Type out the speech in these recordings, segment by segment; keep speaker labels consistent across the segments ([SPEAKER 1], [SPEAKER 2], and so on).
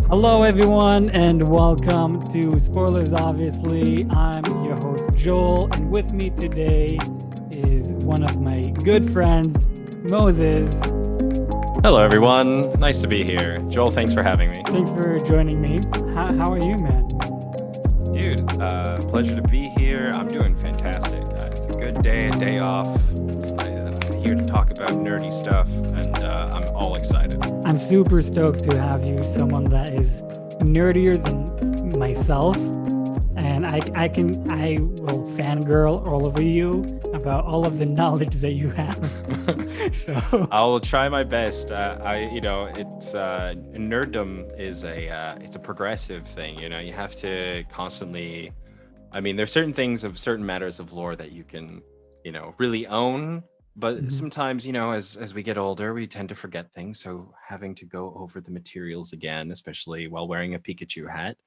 [SPEAKER 1] Hello, everyone, and welcome to Spoilers. Obviously, I'm your host, Joel, and with me today is one of my good friends, Moses.
[SPEAKER 2] Hello, everyone. Nice to be here. Joel, thanks for having me.
[SPEAKER 1] Thanks for joining me. How are you, man?
[SPEAKER 2] Dude, pleasure to be here. I'm doing fantastic. It's a good day, a day off. I'm here to talk about nerdy stuff, and I'm all excited.
[SPEAKER 1] I'm super stoked to have you, someone that is nerdier than myself, and I will fangirl all over you about all of the knowledge that you have. So
[SPEAKER 2] I will try my best. It's nerddom is it's a progressive thing. You have to constantly. I mean, there's certain things of certain matters of lore that you can, really own. But sometimes, as we get older, we tend to forget things. So having to go over the materials again, especially while wearing a Pikachu hat,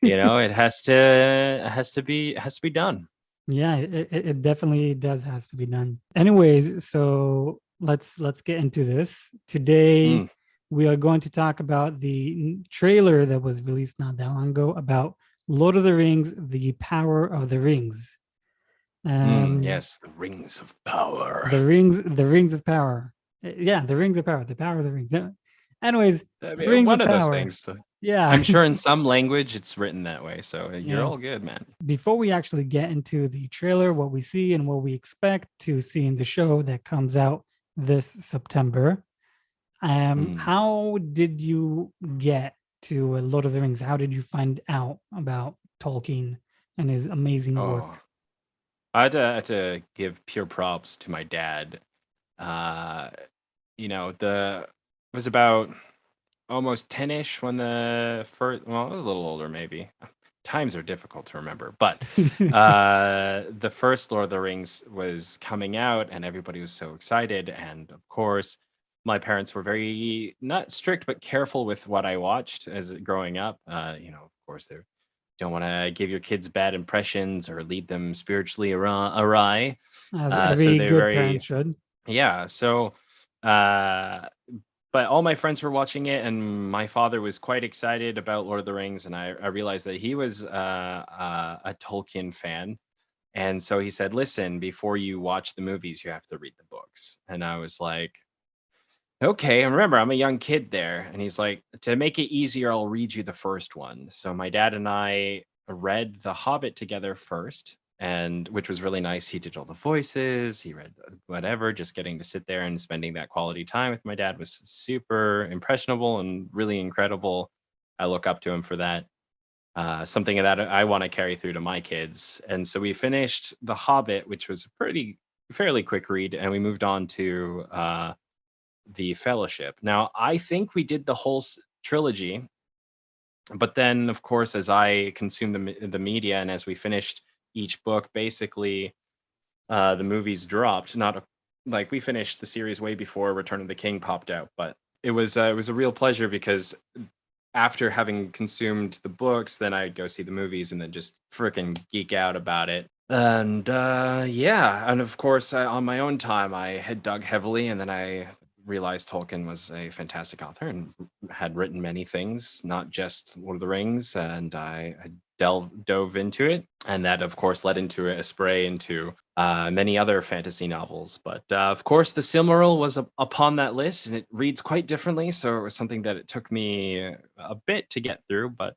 [SPEAKER 2] it has to be done.
[SPEAKER 1] yeah, it definitely has to be done. Anyways, so let's get into this. Today we are going to talk about the trailer that was released not that long ago about Lord of the Rings, The Power of the Rings.
[SPEAKER 2] Yes, the rings of power.
[SPEAKER 1] The rings of power. Yeah, the rings of power, the power of the rings. Anyways,
[SPEAKER 2] I mean,
[SPEAKER 1] rings
[SPEAKER 2] one
[SPEAKER 1] of
[SPEAKER 2] of those
[SPEAKER 1] power.
[SPEAKER 2] things.
[SPEAKER 1] Yeah.
[SPEAKER 2] I'm sure in some language it's written that way, so you're
[SPEAKER 1] Yeah.
[SPEAKER 2] all good, man.
[SPEAKER 1] Before we actually get into the trailer, what we see and what we expect to see in the show that comes out this September, how did you get to Lord of the Rings? How did you find out about Tolkien and his amazing work?
[SPEAKER 2] I had to give pure props to my dad. It was about almost 10-ish when the first, well, a little older maybe. Times are difficult to remember, but the first Lord of the Rings was coming out and everybody was so excited. And of course, my parents were very not strict but careful with what I watched as growing up. Of course, they don't want to give your kids bad impressions or lead them spiritually awry.
[SPEAKER 1] As
[SPEAKER 2] So
[SPEAKER 1] every
[SPEAKER 2] they're
[SPEAKER 1] good
[SPEAKER 2] very,
[SPEAKER 1] parent should.
[SPEAKER 2] yeah. So, uh, but all my friends were watching it, and my father was quite excited about Lord of the Rings, and I realized that he was a Tolkien fan. And so he said, listen, before you watch the movies, you have to read the books. And I was like, okay. And remember, I'm a young kid there. And he's like, to make it easier, I'll read you the first one. So my dad and I read The Hobbit together first, and which was really nice. He did all the voices, he read whatever, just getting to sit there and spending that quality time with my dad was super impressionable and really incredible. I look up to him for that. Something that I want to carry through to my kids. And so we finished The Hobbit, which was a fairly quick read, and we moved on to The Fellowship. Now, I think we did the whole trilogy, but then, of course, as I consumed the media and as we finished each book, basically, the movies dropped. Not like we finished the series way before Return of the King popped out, but it was a real pleasure because after having consumed the books, then I'd go see the movies and then just freaking geek out about it. And yeah, and of course, on my own time, I had dug heavily, and then I realized Tolkien was a fantastic author and had written many things, not just Lord of the Rings, and I dove into it, and that of course led into a spray into many other fantasy novels. But of course, the Silmarillion was upon that list, and it reads quite differently, so it was something that it took me a bit to get through, but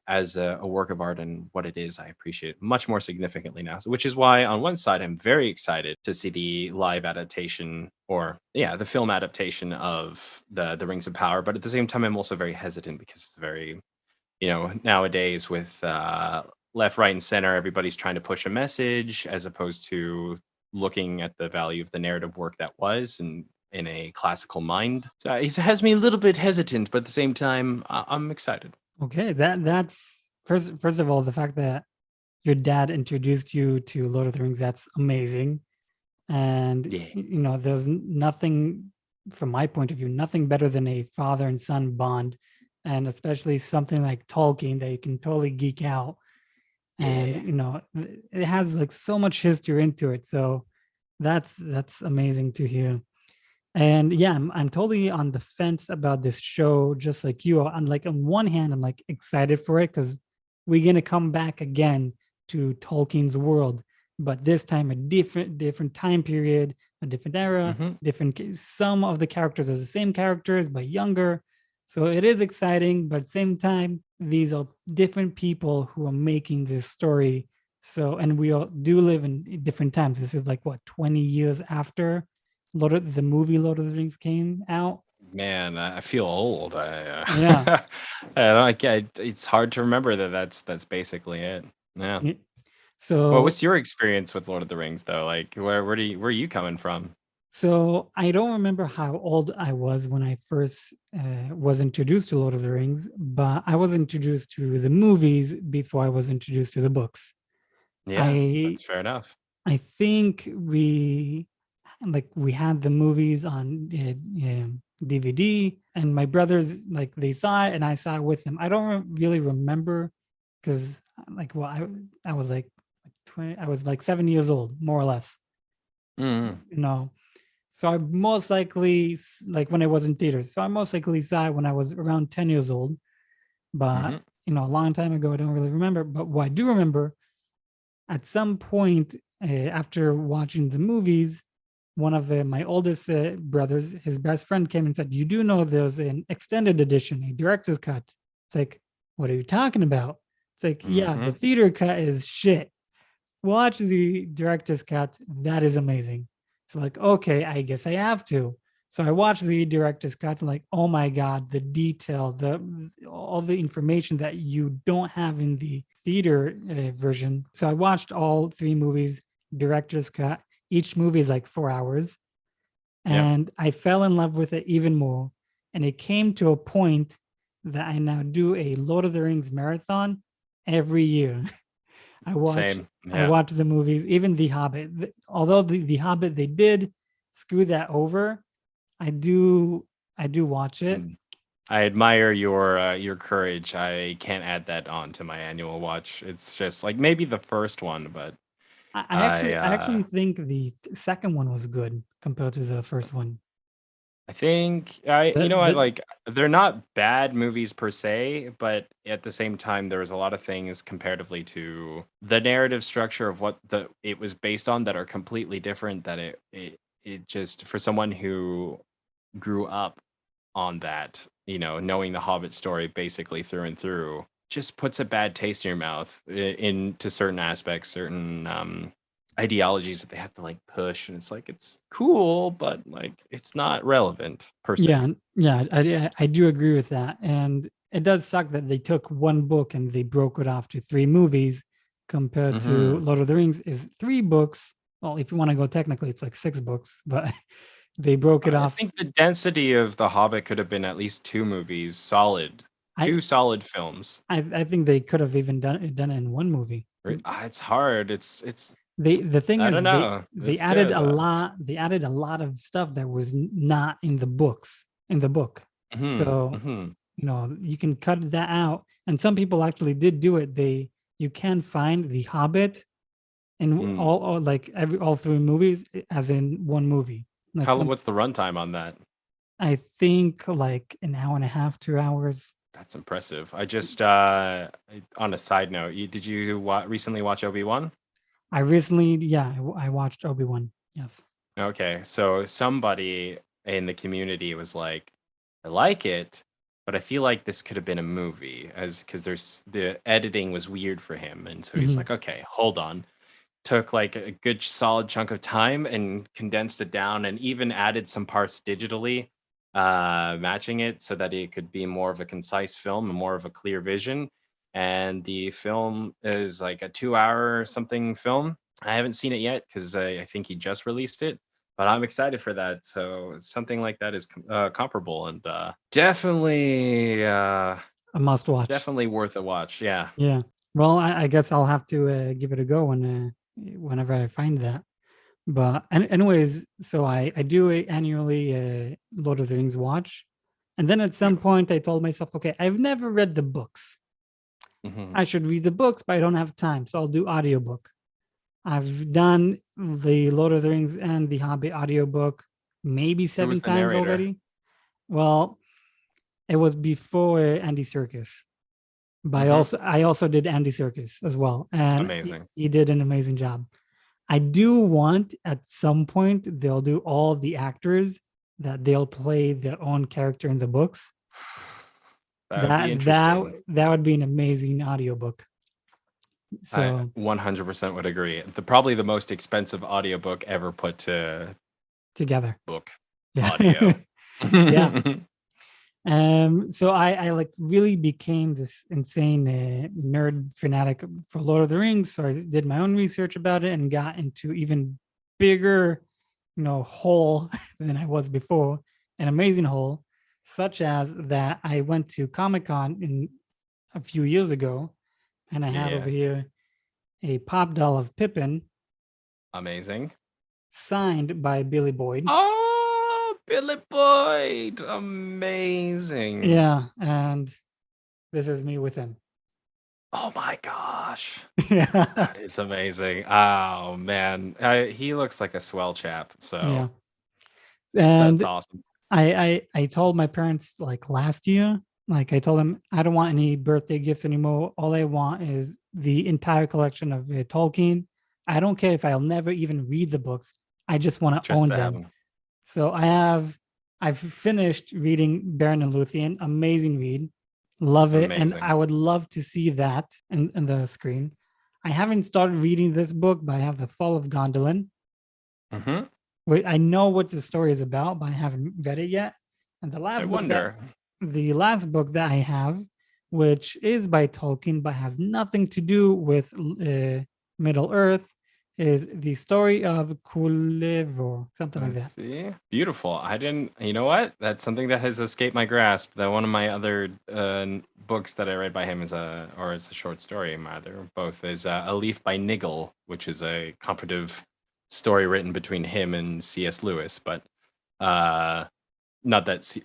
[SPEAKER 2] as a work of art and what it is, I appreciate it much more significantly now. So, which is why, on one side, I'm very excited to see the live adaptation, or the film adaptation of the Rings of Power. But at the same time, I'm also very hesitant because it's very, nowadays with left, right, and center, everybody's trying to push a message as opposed to looking at the value of the narrative work that was and in a classical mind. So it has me a little bit hesitant, but at the same time, I'm excited.
[SPEAKER 1] Okay, that's first of all, the fact that your dad introduced you to Lord of the Rings, that's amazing. And there's nothing, from my point of view, nothing better than a father and son bond, and especially something like Tolkien that you can totally geek out. And it has like so much history into it. So that's amazing to hear. And yeah, I'm totally on the fence about this show, just like you are. I'm like, on one hand, I'm like excited for it because we're gonna come back again to Tolkien's world, but this time a different time period, a different era,
[SPEAKER 2] Hmm.
[SPEAKER 1] some of the characters are the same characters but younger. So it is exciting, but at the same time, these are different people who are making this story. So, and we all do live in different times. This is like what, 20 years after the movie Lord of the Rings came out.
[SPEAKER 2] Man, I feel old.
[SPEAKER 1] Yeah.
[SPEAKER 2] I don't get. It's hard to remember that that's basically it. Yeah.
[SPEAKER 1] Yeah.
[SPEAKER 2] Well,
[SPEAKER 1] So
[SPEAKER 2] what's your experience with Lord of the Rings though? Like, where are you coming from?
[SPEAKER 1] so I don't remember how old I was when I first was introduced to Lord of the Rings, but I was introduced to the movies before I was introduced to the books.
[SPEAKER 2] Yeah,
[SPEAKER 1] I
[SPEAKER 2] that's fair enough.
[SPEAKER 1] I think we had the movies on DVD, and my brothers, like, they saw it and I saw it with them. I don't really remember because, like, well, I was like 20, I was like 7 years old, more or less.
[SPEAKER 2] Mm-hmm.
[SPEAKER 1] You know, so I most likely, like, when it was in theaters. So I most likely saw it when I was around 10 years old, but
[SPEAKER 2] Mm-hmm.
[SPEAKER 1] a long time ago. I don't really remember. But what I do remember, at some point after watching the movies, one of my oldest brothers, his best friend, came and said, "You do know there's an extended edition, a director's cut." It's like, what are you talking about? It's like, yeah,
[SPEAKER 2] Mm-hmm.
[SPEAKER 1] the theater cut is shit. Watch the director's cut. That is amazing. So, like, okay, I guess I have to. So I watched the director's cut, like, oh my God, the detail, all the information that you don't have in the theater version. So I watched all three movies, director's cut. Each movie is like 4 hours.
[SPEAKER 2] Yep.
[SPEAKER 1] And I fell in love with it even more. And it came to a point that I now do a Lord of the Rings marathon every year. I watch
[SPEAKER 2] Same.
[SPEAKER 1] I
[SPEAKER 2] Yeah.
[SPEAKER 1] watch the movies, even The Hobbit. Although the Hobbit, they did screw that over, I do watch it.
[SPEAKER 2] Mm. I admire your courage. I can't add that on to my annual watch. It's just like maybe the first one, but
[SPEAKER 1] I actually think the second one was good compared to the first one.
[SPEAKER 2] I think I
[SPEAKER 1] The
[SPEAKER 2] you know what,
[SPEAKER 1] the
[SPEAKER 2] like, they're not bad movies per se, but at the same time there was a lot of things comparatively to the narrative structure of what the it was based on that are completely different, that it just, for someone who grew up on that, knowing the Hobbit story basically through and through, just puts a bad taste in your mouth into certain aspects, certain ideologies that they have to like push, and it's like it's cool, but like it's not relevant per se.
[SPEAKER 1] Yeah, yeah, I do agree with that. And it does suck that they took one book and they broke it off to three movies compared to
[SPEAKER 2] Hmm.
[SPEAKER 1] Lord of the Rings is three books. Well, if you want to go technically, it's like six books, but they broke it
[SPEAKER 2] I
[SPEAKER 1] off.
[SPEAKER 2] think the density of the Hobbit could have been at least two movies,
[SPEAKER 1] I
[SPEAKER 2] two solid films.
[SPEAKER 1] I think they could have even done it in one movie.
[SPEAKER 2] Right? It's hard. It's
[SPEAKER 1] The thing
[SPEAKER 2] I don't
[SPEAKER 1] is,
[SPEAKER 2] know.
[SPEAKER 1] they
[SPEAKER 2] It's
[SPEAKER 1] added
[SPEAKER 2] good.
[SPEAKER 1] a lot. They added a lot of stuff that was not in the books, in the book.
[SPEAKER 2] Hmm.
[SPEAKER 1] So
[SPEAKER 2] Hmm.
[SPEAKER 1] you can cut that out. And some people actually did do it. You can find the Hobbit in
[SPEAKER 2] Mm.
[SPEAKER 1] all like all three movies as in one movie. Like some,
[SPEAKER 2] What's the runtime on that?
[SPEAKER 1] I think like an hour and a half, 2 hours.
[SPEAKER 2] That's impressive. I just on a side note, did you recently watch Obi-Wan?
[SPEAKER 1] I recently, yeah, I watched Obi-Wan. Yes.
[SPEAKER 2] Okay, so somebody in the community was like, I like it, but I feel like this could have been a movie, as because there's the editing was weird for him, and so he's
[SPEAKER 1] Mhm.
[SPEAKER 2] like, okay, hold on. Took like a good solid chunk of time and condensed it down, and even added some parts digitally, matching it so that it could be more of a concise film and more of a clear vision. And the film is like a 2 hour something film. I haven't seen it yet because I think he just released it, but I'm excited for that. So something like that is comparable, and
[SPEAKER 1] A must watch.
[SPEAKER 2] definitely worth a watch. Yeah.
[SPEAKER 1] Yeah. Well, I guess I'll have to give it a go whenever I find that. But anyways, so I do a annually Lord of the Rings watch, and then at some
[SPEAKER 2] Beautiful.
[SPEAKER 1] point I told myself, okay, I've never read the books.
[SPEAKER 2] Hmm.
[SPEAKER 1] I should read the books, but I don't have time, so I'll do audiobook. I've done the Lord of the Rings and the Hobbit audiobook. maybe
[SPEAKER 2] Who was
[SPEAKER 1] 7
[SPEAKER 2] the
[SPEAKER 1] times
[SPEAKER 2] narrator?
[SPEAKER 1] already. Well, it was before Andy Serkis. But I also did Andy Serkis as well, and
[SPEAKER 2] Amazing.
[SPEAKER 1] he did an amazing job. I do want at some point they'll do all the actors that they'll play their own character in the books.
[SPEAKER 2] That would be interesting.
[SPEAKER 1] That would be an amazing audiobook.
[SPEAKER 2] I
[SPEAKER 1] So
[SPEAKER 2] 100% would agree. Probably the most expensive audiobook ever put to
[SPEAKER 1] together.
[SPEAKER 2] book
[SPEAKER 1] Yeah.
[SPEAKER 2] audio.
[SPEAKER 1] Yeah. So I like really became this insane nerd fanatic for Lord of the Rings. So I did my own research about it and got into even bigger, hole than I was before, an amazing hole, such as that I went to Comic-Con in a few years ago, and I have
[SPEAKER 2] Yeah.
[SPEAKER 1] over here a pop doll of Pippin
[SPEAKER 2] Amazing.
[SPEAKER 1] signed by Billy Boyd.
[SPEAKER 2] Oh, Billy Boyd. Amazing.
[SPEAKER 1] Yeah, and this is me with him.
[SPEAKER 2] Oh my gosh.
[SPEAKER 1] Yeah.
[SPEAKER 2] That is amazing. Oh man. He looks like a swell chap. So
[SPEAKER 1] Yeah.
[SPEAKER 2] that's
[SPEAKER 1] And
[SPEAKER 2] awesome.
[SPEAKER 1] I told my parents like last year, like I told them I don't want any birthday gifts anymore. All I want is the entire collection of Tolkien. I don't care if I'll never even read the books. I just want to
[SPEAKER 2] Just
[SPEAKER 1] own
[SPEAKER 2] to have
[SPEAKER 1] them.
[SPEAKER 2] him.
[SPEAKER 1] So I've finished reading Baron and Luthien. Amazing read. Love it. And
[SPEAKER 2] Amazing.
[SPEAKER 1] I would love to see that in the screen. I haven't started reading this book, but I have The Fall of Gondolin.
[SPEAKER 2] Mm-hmm.
[SPEAKER 1] Wait, I know what the story is about, but I haven't read it yet. And the
[SPEAKER 2] I wonder.
[SPEAKER 1] last book that I have, which is by Tolkien but has nothing to do with Middle Earth, is the story of Kulevor, something like
[SPEAKER 2] Let's
[SPEAKER 1] that.
[SPEAKER 2] see. Beautiful. I didn't, you know what? That's something that has escaped my grasp. That one of my other books that I read by him is or it's a short story, either, both, is A Leaf by Niggle, which is a comparative story written between him and C.S. Lewis. But not that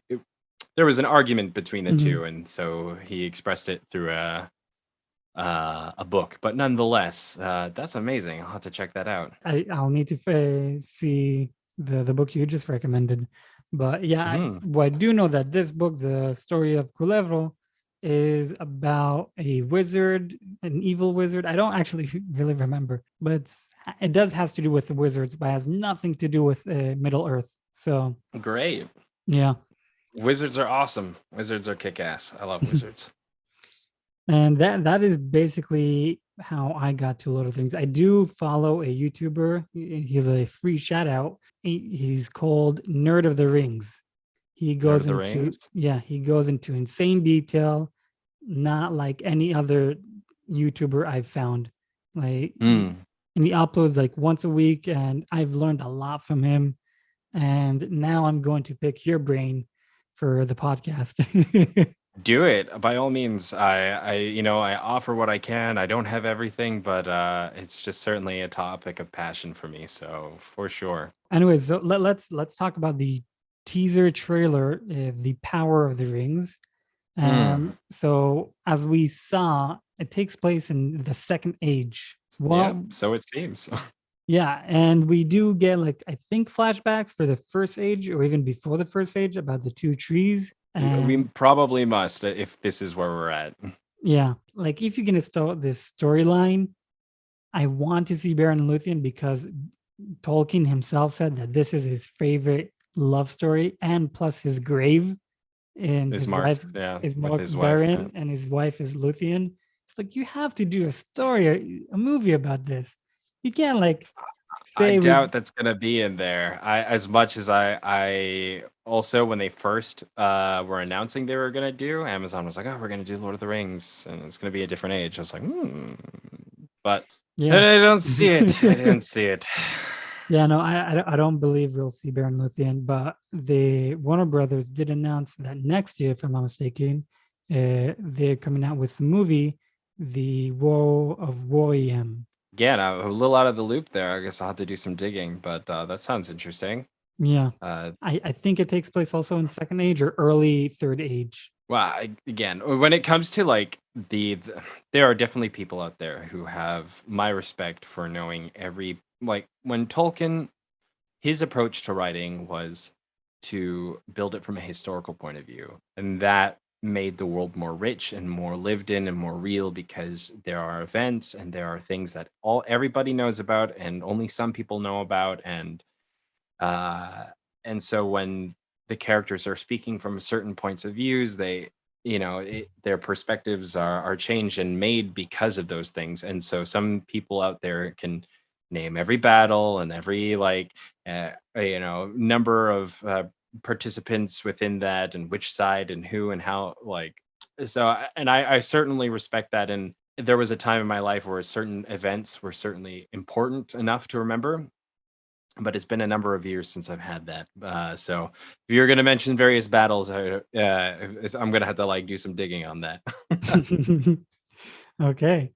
[SPEAKER 2] there was an argument between the two, and so he expressed it through a book. But nonetheless, that's amazing. I'll have to check that out.
[SPEAKER 1] I'll need to see the book you just recommended. But yeah, I do know that this book, the story of Culevro, is about a wizard, an evil wizard. I don't actually really remember, but it does has to do with the wizards, but has nothing to do with Middle Earth. So
[SPEAKER 2] Great.
[SPEAKER 1] yeah.
[SPEAKER 2] Wizards are awesome. Wizards are kick-ass. I love wizards.
[SPEAKER 1] And that is basically how I got to Lord of the Rings. I do follow a YouTuber. He's a free shout out. He's called Nerd of the Rings. He goes he goes into insane detail, not like any other YouTuber I've found. Like and he uploads like once a week, and I've learned a lot from him. And now I'm going to pick your brain for the podcast.
[SPEAKER 2] Do it by all means. I offer what I can. I don't have everything, but it's just certainly a topic of passion for me. So for sure.
[SPEAKER 1] Anyways, so let's talk about the teaser trailer, The Power of the Rings. So as we saw, it takes place in the Second Age.
[SPEAKER 2] Well, yeah, so it seems.
[SPEAKER 1] Yeah, and we do get like I think flashbacks for the First Age or even before the First Age about the two trees.
[SPEAKER 2] We probably must if this is where we're at.
[SPEAKER 1] Yeah, like if you're gonna start this storyline, I want to see Baron and Luthien because Tolkien himself said that this is his favorite love story, and plus his grave and his wife is marked Baron and his wife is Luthien. It's like you have to do a story, a movie about this. You can't like
[SPEAKER 2] I doubt that's gonna be in there. As much as I also, when they first were announcing they were gonna do, Amazon was like, "Oh, we're gonna do Lord of the Rings, and it's gonna be a different age." I was like, but
[SPEAKER 1] yeah,
[SPEAKER 2] I don't see it. I didn't see it.
[SPEAKER 1] Yeah, no, I don't believe we'll see Baron Luthien, but the Warner Brothers did announce that next year, if I'm not mistaken, they're coming out with the movie, The War of Wariem.
[SPEAKER 2] Yeah, now, a little out of the loop there. I guess I'll have to do some digging, but that sounds interesting.
[SPEAKER 1] Yeah, I think it takes place also in Second Age or early Third Age.
[SPEAKER 2] Well, again, when it comes to like there are definitely people out there who have my respect for knowing every, like when Tolkien, his approach to writing was to build it from a historical point of view, and that made the world more rich and more lived in and more real because there are events and there are things that everybody knows about and only some people know about, uh and so when the characters are speaking from certain points of views, they their perspectives are changed and made because of those things. And so some people out there can name every battle and every number of participants within that and which side and who and how, and I certainly respect that. And there was a time in my life where certain events were certainly important enough to remember, but it's been a number of years since I've had that. So if you're going to mention various battles, I'm going to have to do some digging on that.
[SPEAKER 1] Okay.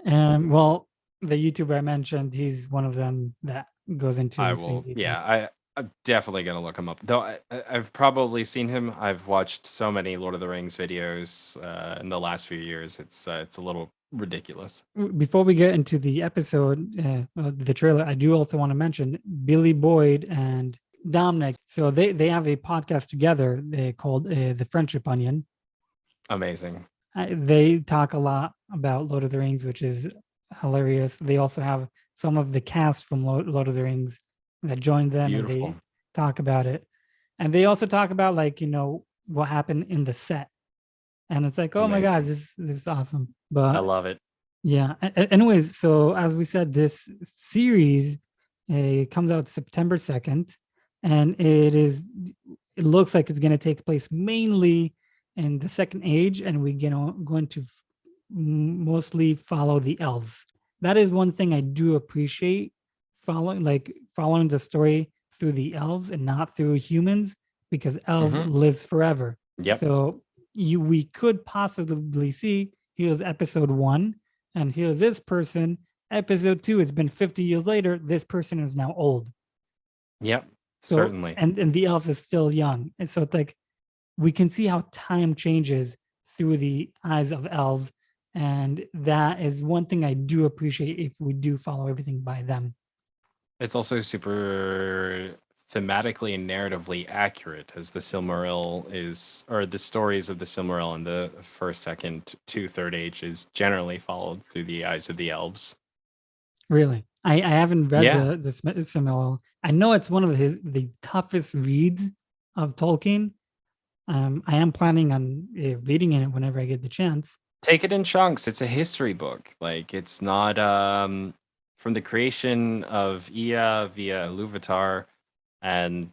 [SPEAKER 1] And well, the YouTuber I mentioned, he's one of them that goes into
[SPEAKER 2] I
[SPEAKER 1] insane
[SPEAKER 2] will,
[SPEAKER 1] detail.
[SPEAKER 2] yeah, I'm definitely going to look him up. Though I've probably seen him. I've watched so many Lord of the Rings videos in the last few years. It's a little ridiculous.
[SPEAKER 1] Before we get into the episode, the trailer, I do also want to mention Billy Boyd and Dominic. So they have a podcast together called The Friendship Onion.
[SPEAKER 2] Amazing.
[SPEAKER 1] They talk a lot about Lord of the Rings, which is hilarious. They also have some of the cast from Lord of the Rings that joined them, and
[SPEAKER 2] Beautiful.
[SPEAKER 1] they talk about it. And they also talk about what happened in the set. And it's like, oh my God,
[SPEAKER 2] Amazing.
[SPEAKER 1] this is awesome.
[SPEAKER 2] I
[SPEAKER 1] But
[SPEAKER 2] love it.
[SPEAKER 1] yeah. Anyways, so as we said, this series comes out September 2nd, and it looks like it's going to take place mainly in the Second Age, and we're going to mostly follow the elves. That is one thing I do appreciate, following the story through the elves and not through humans, because elves lives forever.
[SPEAKER 2] Yep.
[SPEAKER 1] So we could possibly see here's episode 1, and here's this person. Episode 2, it's been 50 years later. This person is now old.
[SPEAKER 2] Yep.
[SPEAKER 1] So,
[SPEAKER 2] Certainly.
[SPEAKER 1] and the elves is still young. And so it's like we can see how time changes through the eyes of elves. And that is one thing I do appreciate if we do follow everything by them.
[SPEAKER 2] It's also super thematically and narratively accurate, as the Silmaril is, or the stories of the Silmaril in the first, second to third age is generally followed through the eyes of the elves.
[SPEAKER 1] Really? I haven't read
[SPEAKER 2] Yeah.
[SPEAKER 1] the Silmaril. I know it's one of the toughest reads of Tolkien. I am planning on reading it whenever I get the chance.
[SPEAKER 2] Take it in chunks. It's a history book. Like, it's not from the creation of Ea via Iluvatar and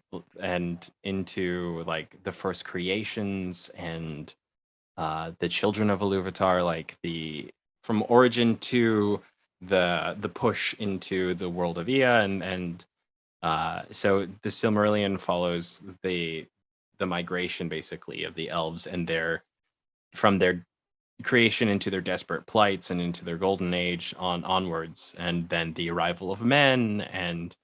[SPEAKER 2] into like the first creations and the children of Iluvatar, like from origin to the push into the world of Ea, and so the Silmarillion follows the migration basically of the elves and from their creation into their desperate plights and into their golden age onwards, and then the arrival of men and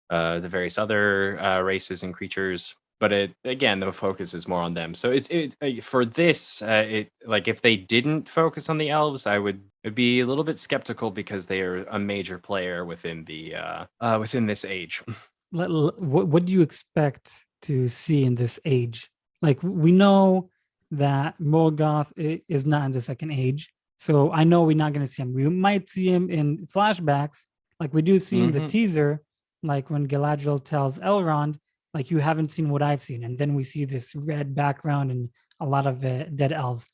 [SPEAKER 2] the various other races and creatures. But again, the focus is more on them. So for this, like if they didn't focus on the elves, I would be a little bit skeptical because they are a major player within within this age.
[SPEAKER 1] What do you expect to see in this age? Like we know that Morgoth is not in the Second Age, so I know we're not going to see him. We might see him in flashbacks, like we do see in the teaser, like when Galadriel tells Elrond, like you haven't seen what I've seen, and then we see this red background and a lot of dead elves.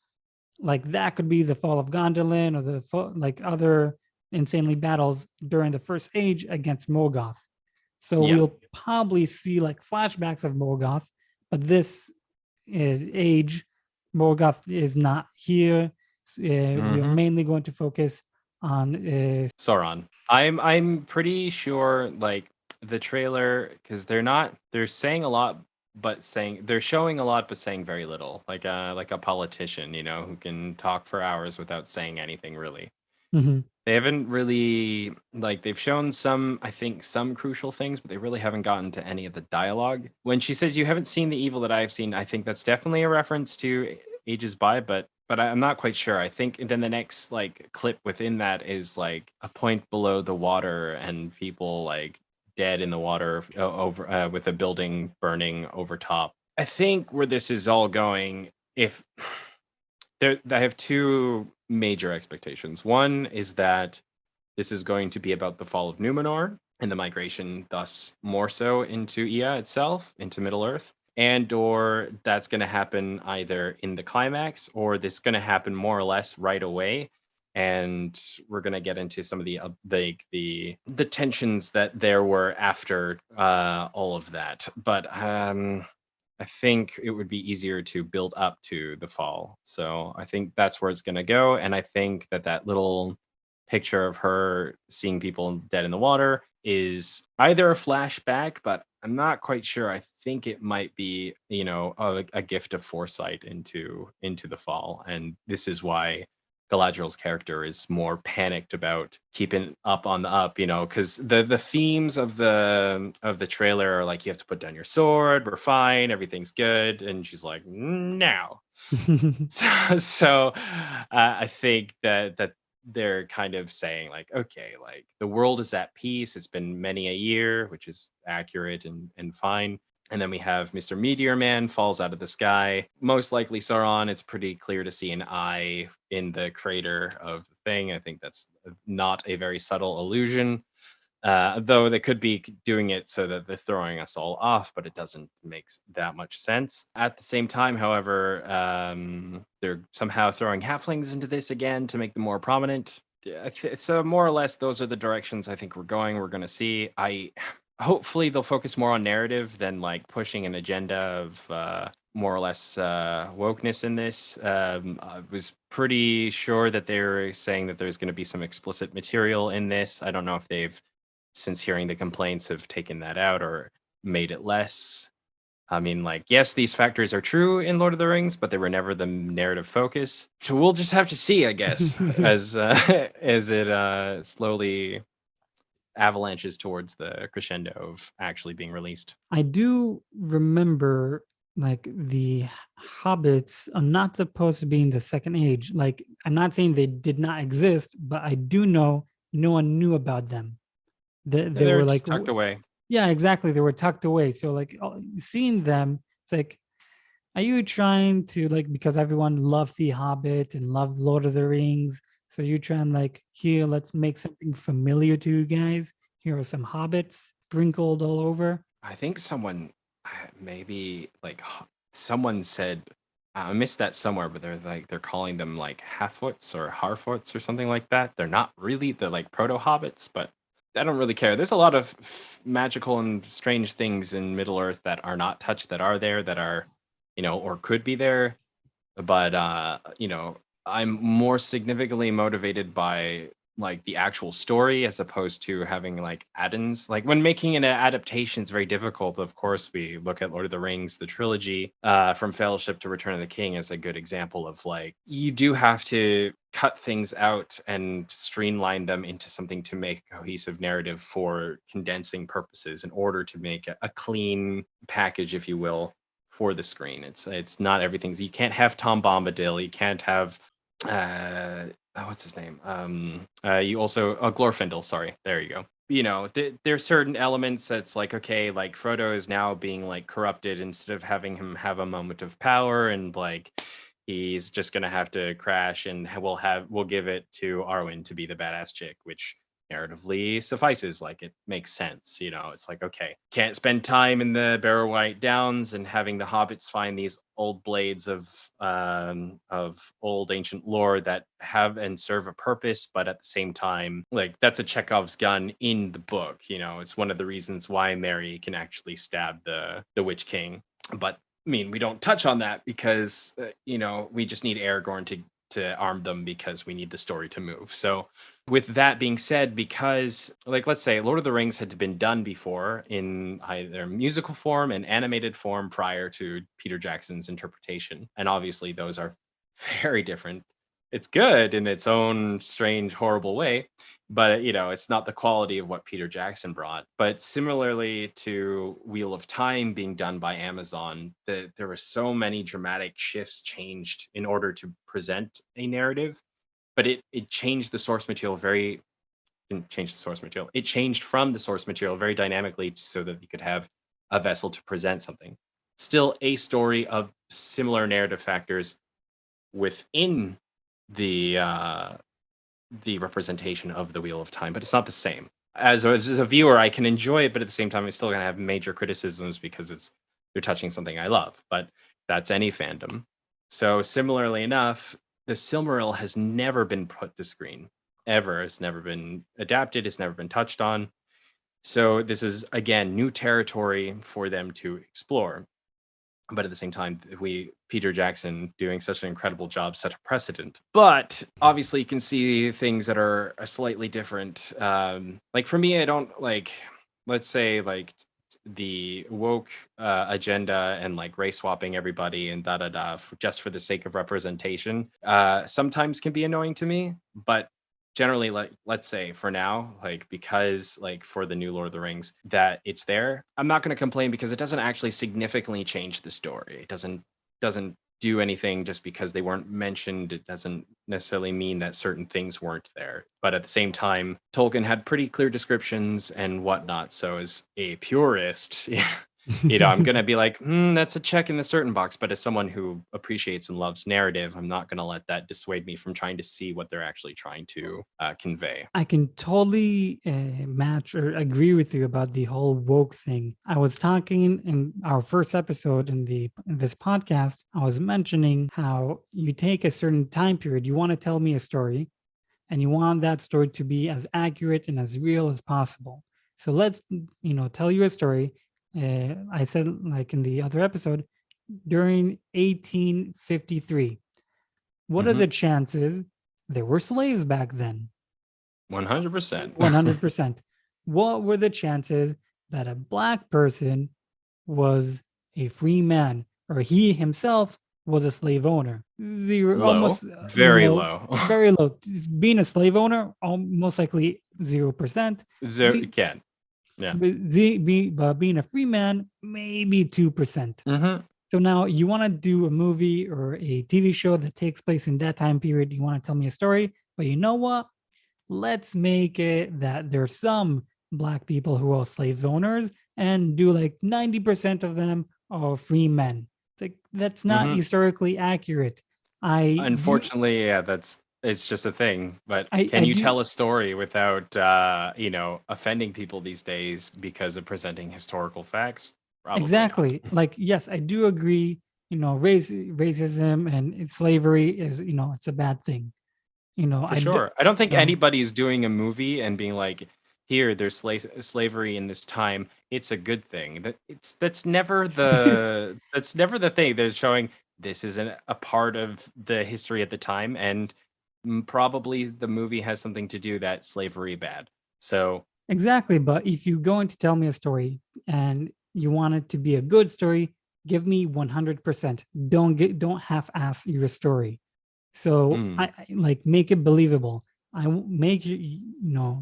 [SPEAKER 1] Like that could be the fall of Gondolin or like other insanely battles during the First Age against Morgoth. So we'll probably see like flashbacks of Morgoth, but this age, Morgoth is not here. We are mainly going to focus on
[SPEAKER 2] Sauron. I'm pretty sure like the trailer, because they're saying a lot they're showing a lot but saying very little, like a politician, who can talk for hours without saying anything really. They haven't really they've shown some, I think, some crucial things, but they really haven't gotten to any of the dialogue. When she says you haven't seen the evil that I've seen, I think that's definitely a reference to Ages By, but I'm not quite sure. I think then the next clip within that is like a point below the water and people like dead in the water over with a building burning over top. I think where this is all going, if I have two major expectations. One is that this is going to be about the fall of Numenor and the migration, thus more so into Ea itself, into Middle Earth, and or that's going to happen either in the climax or this is going to happen more or less right away. And we're going to get into some of the tensions that there were after all of that. But I think it would be easier to build up to the fall. So I think that's where it's going to go. And I think that little picture of her seeing people dead in the water is either a flashback, but I'm not quite sure. I think it might be, a gift of foresight into the fall. And this is why Galadriel's character is more panicked about keeping up on the up, because the themes of the trailer are like, you have to put down your sword, we're fine, everything's good, and she's like, no. So I think that they're kind of saying like, okay, like the world is at peace. It's been many a year, which is accurate and fine. And then we have Mr. Meteor Man falls out of the sky. Most likely Sauron. It's pretty clear to see an eye in the crater of the thing. I think that's not a very subtle illusion. Though they could be doing it so that they're throwing us all off, but it doesn't make that much sense. At the same time, however, they're somehow throwing halflings into this again to make them more prominent. So more or less, those are the directions I think we're going. We're going to see. Hopefully they'll focus more on narrative than like pushing an agenda of more or less wokeness in this. I was pretty sure that they were saying that there's going to be some explicit material in this. I don't know if they've, since hearing the complaints, have taken that out or made it less. I mean, like, yes, these factors are true in Lord of the Rings, but they were never the narrative focus. So we'll just have to see, I guess, as as it slowly avalanches towards the crescendo of actually being released.
[SPEAKER 1] I do remember like the hobbits are not supposed to be in the second age. Like, I'm not saying they did not exist, but I do know no one knew about them. They
[SPEAKER 2] They're
[SPEAKER 1] were
[SPEAKER 2] just
[SPEAKER 1] like,
[SPEAKER 2] tucked away.
[SPEAKER 1] yeah, exactly. They were tucked away. So like seeing them, it's like, are you trying to like, because everyone loved The Hobbit and loved Lord of the Rings, so you try and like, here, let's make something familiar to you guys. Here are some hobbits sprinkled all over.
[SPEAKER 2] I think someone, maybe like someone said, I missed that somewhere, but they're calling them like halfwoots or harfoots or something like that. They're not really the like proto hobbits, but I don't really care. There's a lot of magical and strange things in Middle Earth that are not touched, that are there, that are, or could be there. But I'm more significantly motivated by like the actual story as opposed to having like add-ins. Like when making an adaptation, it's very difficult. Of course, we look at Lord of the Rings, the trilogy, from Fellowship to Return of the King as a good example of like, you do have to cut things out and streamline them into something to make a cohesive narrative for condensing purposes in order to make a clean package, if you will, for the screen. It's not everything's. You can't have Tom Bombadil. You can't have what's his name? You also Glorfindel. Sorry, there you go. There's certain elements that's like, okay, like Frodo is now being like corrupted instead of having him have a moment of power, and like he's just gonna have to crash, and we'll give it to Arwen to be the badass chick, which narratively suffices. Like it makes sense. It's like, okay, can't spend time in the Barrow-White Downs and having the hobbits find these old blades of old ancient lore that have and serve a purpose, but at the same time, like that's a Chekhov's gun in the book. It's one of the reasons why Mary can actually stab the Witch King. But I mean, we don't touch on that because we just need Aragorn to arm them because we need the story to move. So with that being said, because like let's say Lord of the Rings had been done before in either musical form and animated form prior to Peter Jackson's interpretation, and obviously those are very different. It's good in its own strange, horrible way, but it's not the quality of what Peter Jackson brought. But similarly to Wheel of Time being done by Amazon, there were so many dramatic shifts changed in order to present a narrative, but it changed the source material very didn't change the source material. It changed from the source material very dynamically so that you could have a vessel to present something. Still a story of similar narrative factors within the representation of the Wheel of Time, but it's not the same. As a viewer, I can enjoy it, but at the same time, it's still gonna have major criticisms because they're touching something I love. But that's any fandom. So similarly enough, the Silmaril has never been put to screen ever. It's never been adapted. It's never been touched on. So this is again new territory for them to explore. But at the same time, Peter Jackson doing such an incredible job set a precedent. But obviously, you can see things that are slightly different. Like for me, I don't like, let's say, like the woke agenda and like race swapping everybody and just for the sake of representation. Sometimes can be annoying to me, but generally, like, let's say for now, like, because like for the new Lord of the Rings that it's there, I'm not going to complain because it doesn't actually significantly change the story. It doesn't do anything just because they weren't mentioned. It doesn't necessarily mean that certain things weren't there. But at the same time, Tolkien had pretty clear descriptions and whatnot. So as a purist, I'm going to be like, that's a check in the certain box. But as someone who appreciates and loves narrative, I'm not going to let that dissuade me from trying to see what they're actually trying to convey.
[SPEAKER 1] I can totally match or agree with you about the whole woke thing. I was talking in our first episode in this podcast. I was mentioning how you take a certain time period, you want to tell me a story, and you want that story to be as accurate and as real as possible. So let's, tell you a story. I said, like in the other episode, during 1853. What are the chances there were slaves back then?
[SPEAKER 2] 100%.
[SPEAKER 1] 100%. What were the chances that a black person was a free man or he himself was a slave owner? Zero,
[SPEAKER 2] Low.
[SPEAKER 1] almost
[SPEAKER 2] Very low.
[SPEAKER 1] Very low. Being a slave owner, most likely 0%.
[SPEAKER 2] Zero, you can. Yeah.
[SPEAKER 1] But being a free man, maybe 2%. So now you want to do a movie or a TV show that takes place in that time period. You want to tell me a story, but you know what? Let's make it that there's some black people who are slave owners and do like 90% of them are free men. It's like, that's not historically accurate.
[SPEAKER 2] Unfortunately, yeah, it's just a thing. But can you tell a story without offending people these days because of presenting historical facts? Probably
[SPEAKER 1] exactly.
[SPEAKER 2] not.
[SPEAKER 1] Like, yes, I do agree, racism and slavery is, it's a bad thing.
[SPEAKER 2] For sure. I don't think anybody's doing a movie and being like, here, there's slavery in this time. It's a good thing. That's never the thing. They're showing this is a part of the history at the time, and probably the movie has something to do that slavery bad. So
[SPEAKER 1] exactly. But if you're going to tell me a story and you want it to be a good story, give me 100%. Don't half-ass your story. So I like make it believable. I make you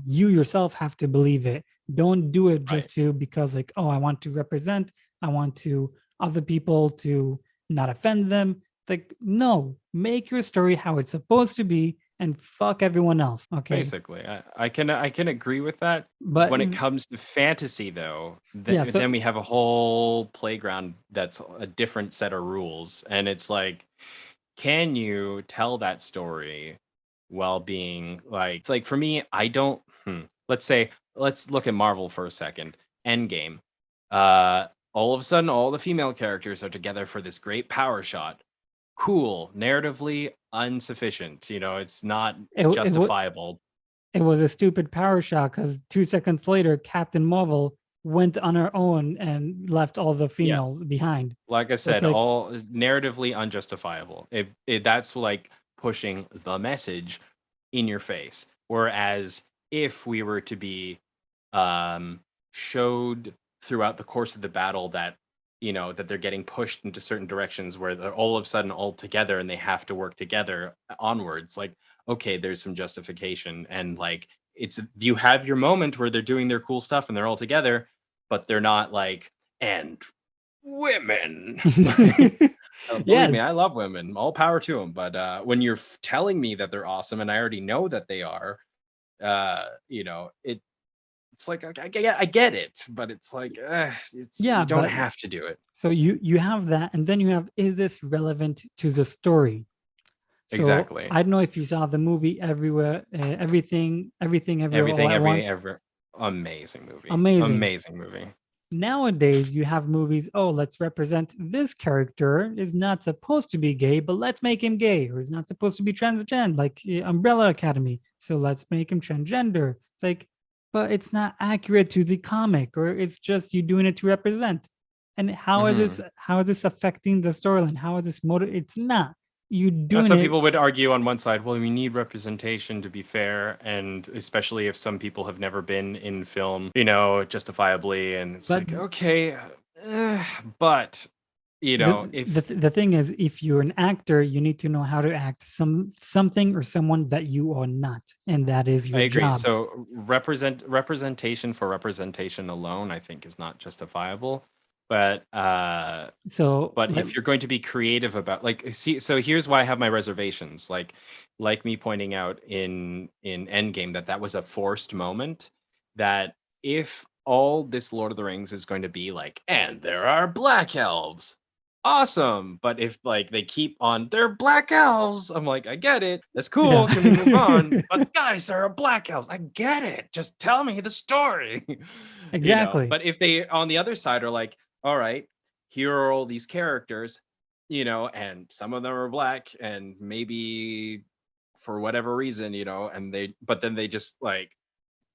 [SPEAKER 1] yourself have to believe it. Don't do it just because like, oh, I want to represent. I want to other people to not offend them. Like, no, make your story how it's supposed to be and fuck everyone else. Okay.
[SPEAKER 2] Basically, I can agree with that.
[SPEAKER 1] But
[SPEAKER 2] when it comes to fantasy, though, then we have a whole playground that's a different set of rules, and it's like, can you tell that story while being like for me, I don't. Let's look at Marvel for a second. Endgame. All of a sudden, all the female characters are together for this great power shot. Cool. Narratively insufficient. It's not justifiable.
[SPEAKER 1] It was a stupid power shot because 2 seconds later, Captain Marvel went on her own and left all the females behind.
[SPEAKER 2] Like I said, all narratively unjustifiable. That's like pushing the message in your face. Whereas if we were to be showed throughout the course of the battle that that they're getting pushed into certain directions where they're all of a sudden all together and they have to work together onwards, like, okay, there's some justification, and like you have your moment where they're doing their cool stuff and they're all together, but they're not like, and women. Believe me, I love women, all power to them, but when you're telling me that they're awesome and I already know that they are, you know, it's like I get it, but it's like it's
[SPEAKER 1] Yeah,
[SPEAKER 2] you don't
[SPEAKER 1] but
[SPEAKER 2] have to do it.
[SPEAKER 1] so you have that, and then you have, is this relevant to the story? So
[SPEAKER 2] Exactly.
[SPEAKER 1] I don't know if you saw the movie everything, everywhere, all
[SPEAKER 2] Everything,
[SPEAKER 1] at
[SPEAKER 2] every
[SPEAKER 1] once.
[SPEAKER 2] ever. Amazing movie.
[SPEAKER 1] Amazing.
[SPEAKER 2] Amazing movie.
[SPEAKER 1] Nowadays, you have movies. Oh, let's represent this character is not supposed to be gay, but let's make him gay, or he's not supposed to be transgender, like Umbrella Academy. So let's make him transgender. It's like, but it's not accurate to the comic, or it's just you doing it to represent. And how is this?
[SPEAKER 2] Hmm.
[SPEAKER 1] How is this affecting the storyline? How is this motive? It's not. You doing
[SPEAKER 2] Some
[SPEAKER 1] it
[SPEAKER 2] people would argue on one side, well, we need representation to be fair, and especially if some people have never been in film, you know, justifiably, and it's
[SPEAKER 1] but
[SPEAKER 2] like, okay, but you know, if
[SPEAKER 1] the thing is, if you're an actor, you need to know how to act something or someone that you are not, and that is
[SPEAKER 2] I
[SPEAKER 1] your
[SPEAKER 2] agree.
[SPEAKER 1] job.
[SPEAKER 2] So representation for representation alone, I think, is not justifiable. But
[SPEAKER 1] So
[SPEAKER 2] but
[SPEAKER 1] like,
[SPEAKER 2] if you're going to be creative about like see, so here's why I have my reservations. Like me pointing out in Endgame that was a forced moment. That if all this Lord of the Rings is going to be like, and there are black elves, awesome. But if like they keep on, they're black elves, I'm like, I get it. That's
[SPEAKER 1] yeah.
[SPEAKER 2] cool. Can we move on? But guys, there are black elves. I get it. Just tell me the story. You know.
[SPEAKER 1] Exactly.
[SPEAKER 2] But if they on the other side are like, all right, here are all these characters, you know, and some of them are black, and maybe for whatever reason, you know, and but then they just like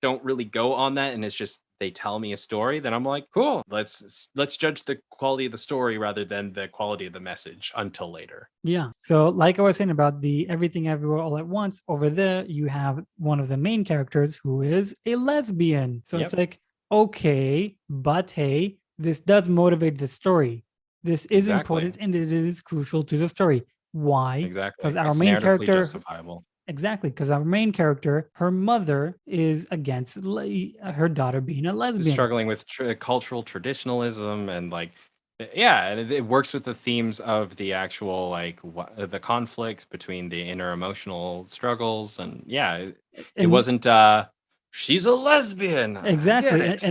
[SPEAKER 2] don't really go on that, and it's just they tell me a story, then I'm like, cool, let's judge the quality of the story rather than the quality of the message until later.
[SPEAKER 1] Yeah. So like I was saying about the everything everywhere all at once, over there you have one of the main characters who is a lesbian. So it's
[SPEAKER 2] Yep,
[SPEAKER 1] like, okay, but hey, this does motivate the story. This is
[SPEAKER 2] exactly,
[SPEAKER 1] important and it is crucial to the story. Why?
[SPEAKER 2] exactly.
[SPEAKER 1] Because our
[SPEAKER 2] It's
[SPEAKER 1] main
[SPEAKER 2] narratively
[SPEAKER 1] character,
[SPEAKER 2] justifiable.
[SPEAKER 1] exactly, because our main character, her mother is against her daughter being a lesbian.
[SPEAKER 2] Struggling with cultural traditionalism and like yeah, and it works with the themes of the actual like the conflict between the inner emotional struggles, and yeah, it
[SPEAKER 1] And
[SPEAKER 2] wasn't she's a lesbian, I get
[SPEAKER 1] exactly.
[SPEAKER 2] it.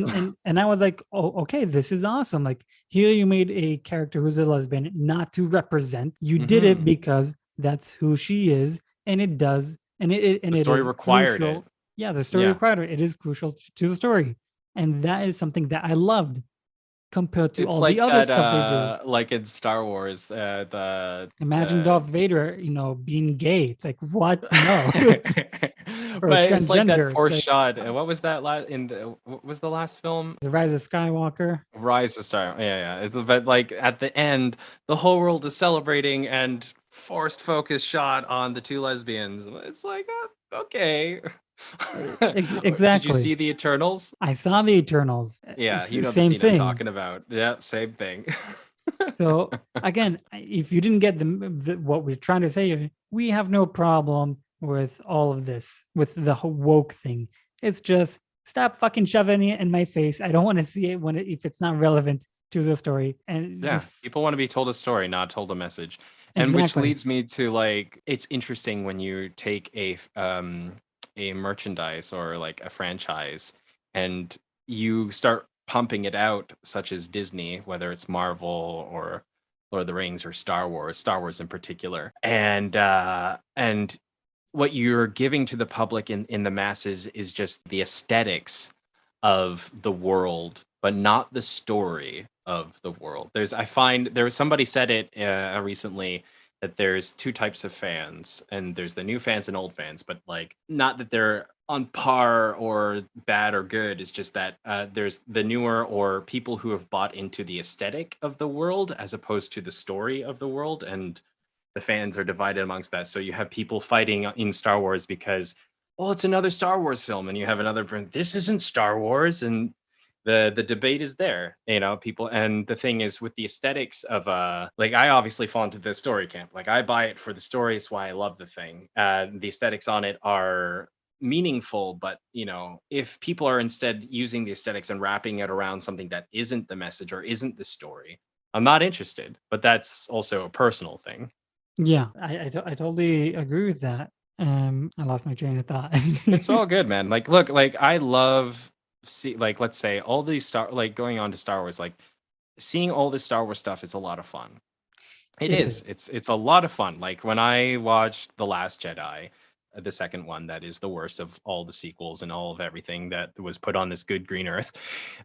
[SPEAKER 1] And I was like, oh, okay, this is awesome. Like, here you made a character who's a lesbian, not to represent. You did it
[SPEAKER 2] Hmm.
[SPEAKER 1] because that's who she is, and it does, and
[SPEAKER 2] The
[SPEAKER 1] it
[SPEAKER 2] story
[SPEAKER 1] is
[SPEAKER 2] required it.
[SPEAKER 1] crucial. Yeah, the story
[SPEAKER 2] Yeah,
[SPEAKER 1] required it. It is crucial to the story, and that is something that I loved compared to
[SPEAKER 2] it's
[SPEAKER 1] all the
[SPEAKER 2] like
[SPEAKER 1] other
[SPEAKER 2] that
[SPEAKER 1] stuff they do.
[SPEAKER 2] like in Star Wars
[SPEAKER 1] Imagine
[SPEAKER 2] the
[SPEAKER 1] Darth Vader, being gay. It's like, what? No. Or
[SPEAKER 2] but it's like that
[SPEAKER 1] transgender. It's
[SPEAKER 2] forced
[SPEAKER 1] like
[SPEAKER 2] shot. What was that last in the what was the last film?
[SPEAKER 1] the Rise of Skywalker.
[SPEAKER 2] Rise of Star. Yeah, yeah. But like at the end, the whole world is celebrating and forced focus shot on the two lesbians. It's like, okay. Did you
[SPEAKER 1] Exactly.
[SPEAKER 2] see the Eternals?
[SPEAKER 1] I saw the Eternals.
[SPEAKER 2] Yeah,
[SPEAKER 1] It's
[SPEAKER 2] you
[SPEAKER 1] the
[SPEAKER 2] know the
[SPEAKER 1] same
[SPEAKER 2] scene I'm
[SPEAKER 1] thing.
[SPEAKER 2] talking about. Yeah, same thing.
[SPEAKER 1] So again, if you didn't get what we're trying to say, we have no problem with all of this, with the whole woke thing. It's just stop fucking shoving it in my face. I don't want to see it if it's not relevant to the story, and
[SPEAKER 2] Yeah,
[SPEAKER 1] just
[SPEAKER 2] people want to be told a story, not told a message. And which
[SPEAKER 1] exactly.
[SPEAKER 2] leads me to like it's interesting when you take a merchandise or like a franchise and you start pumping it out, such as Disney, whether it's Marvel or Lord of the Rings or Star Wars in particular. And what you're giving to the public in the masses is just the aesthetics of the world, but not the story of the world. I find there was somebody said it recently that there's two types of fans, and there's the new fans and old fans, but like not that they're on par or bad or good. It's just that there's the newer or people who have bought into the aesthetic of the world as opposed to the story of the world, and the fans are divided amongst that. So you have people fighting in Star Wars because, well, it's another Star Wars film, and you have another, this isn't Star Wars, and the debate is there, you know, people. And the thing is with the aesthetics of like I obviously fall into the story camp. Like I buy it for the story. It's why I love the thing. The aesthetics on it are meaningful, but you know, if people are instead using the aesthetics and wrapping it around something that isn't the message or isn't the story, I'm not interested. But that's also a personal thing.
[SPEAKER 1] Yeah, I totally agree with that. I lost my train of thought.
[SPEAKER 2] It's all good, man. Like, look, like I love like, let's say all these like going on to Star Wars, like seeing all this Star Wars stuff is a lot of fun. It
[SPEAKER 1] It
[SPEAKER 2] is.
[SPEAKER 1] is.
[SPEAKER 2] It's a lot of fun. Like when I watched The Last Jedi, the second one, that is the worst of all the sequels and all of everything that was put on this good green earth.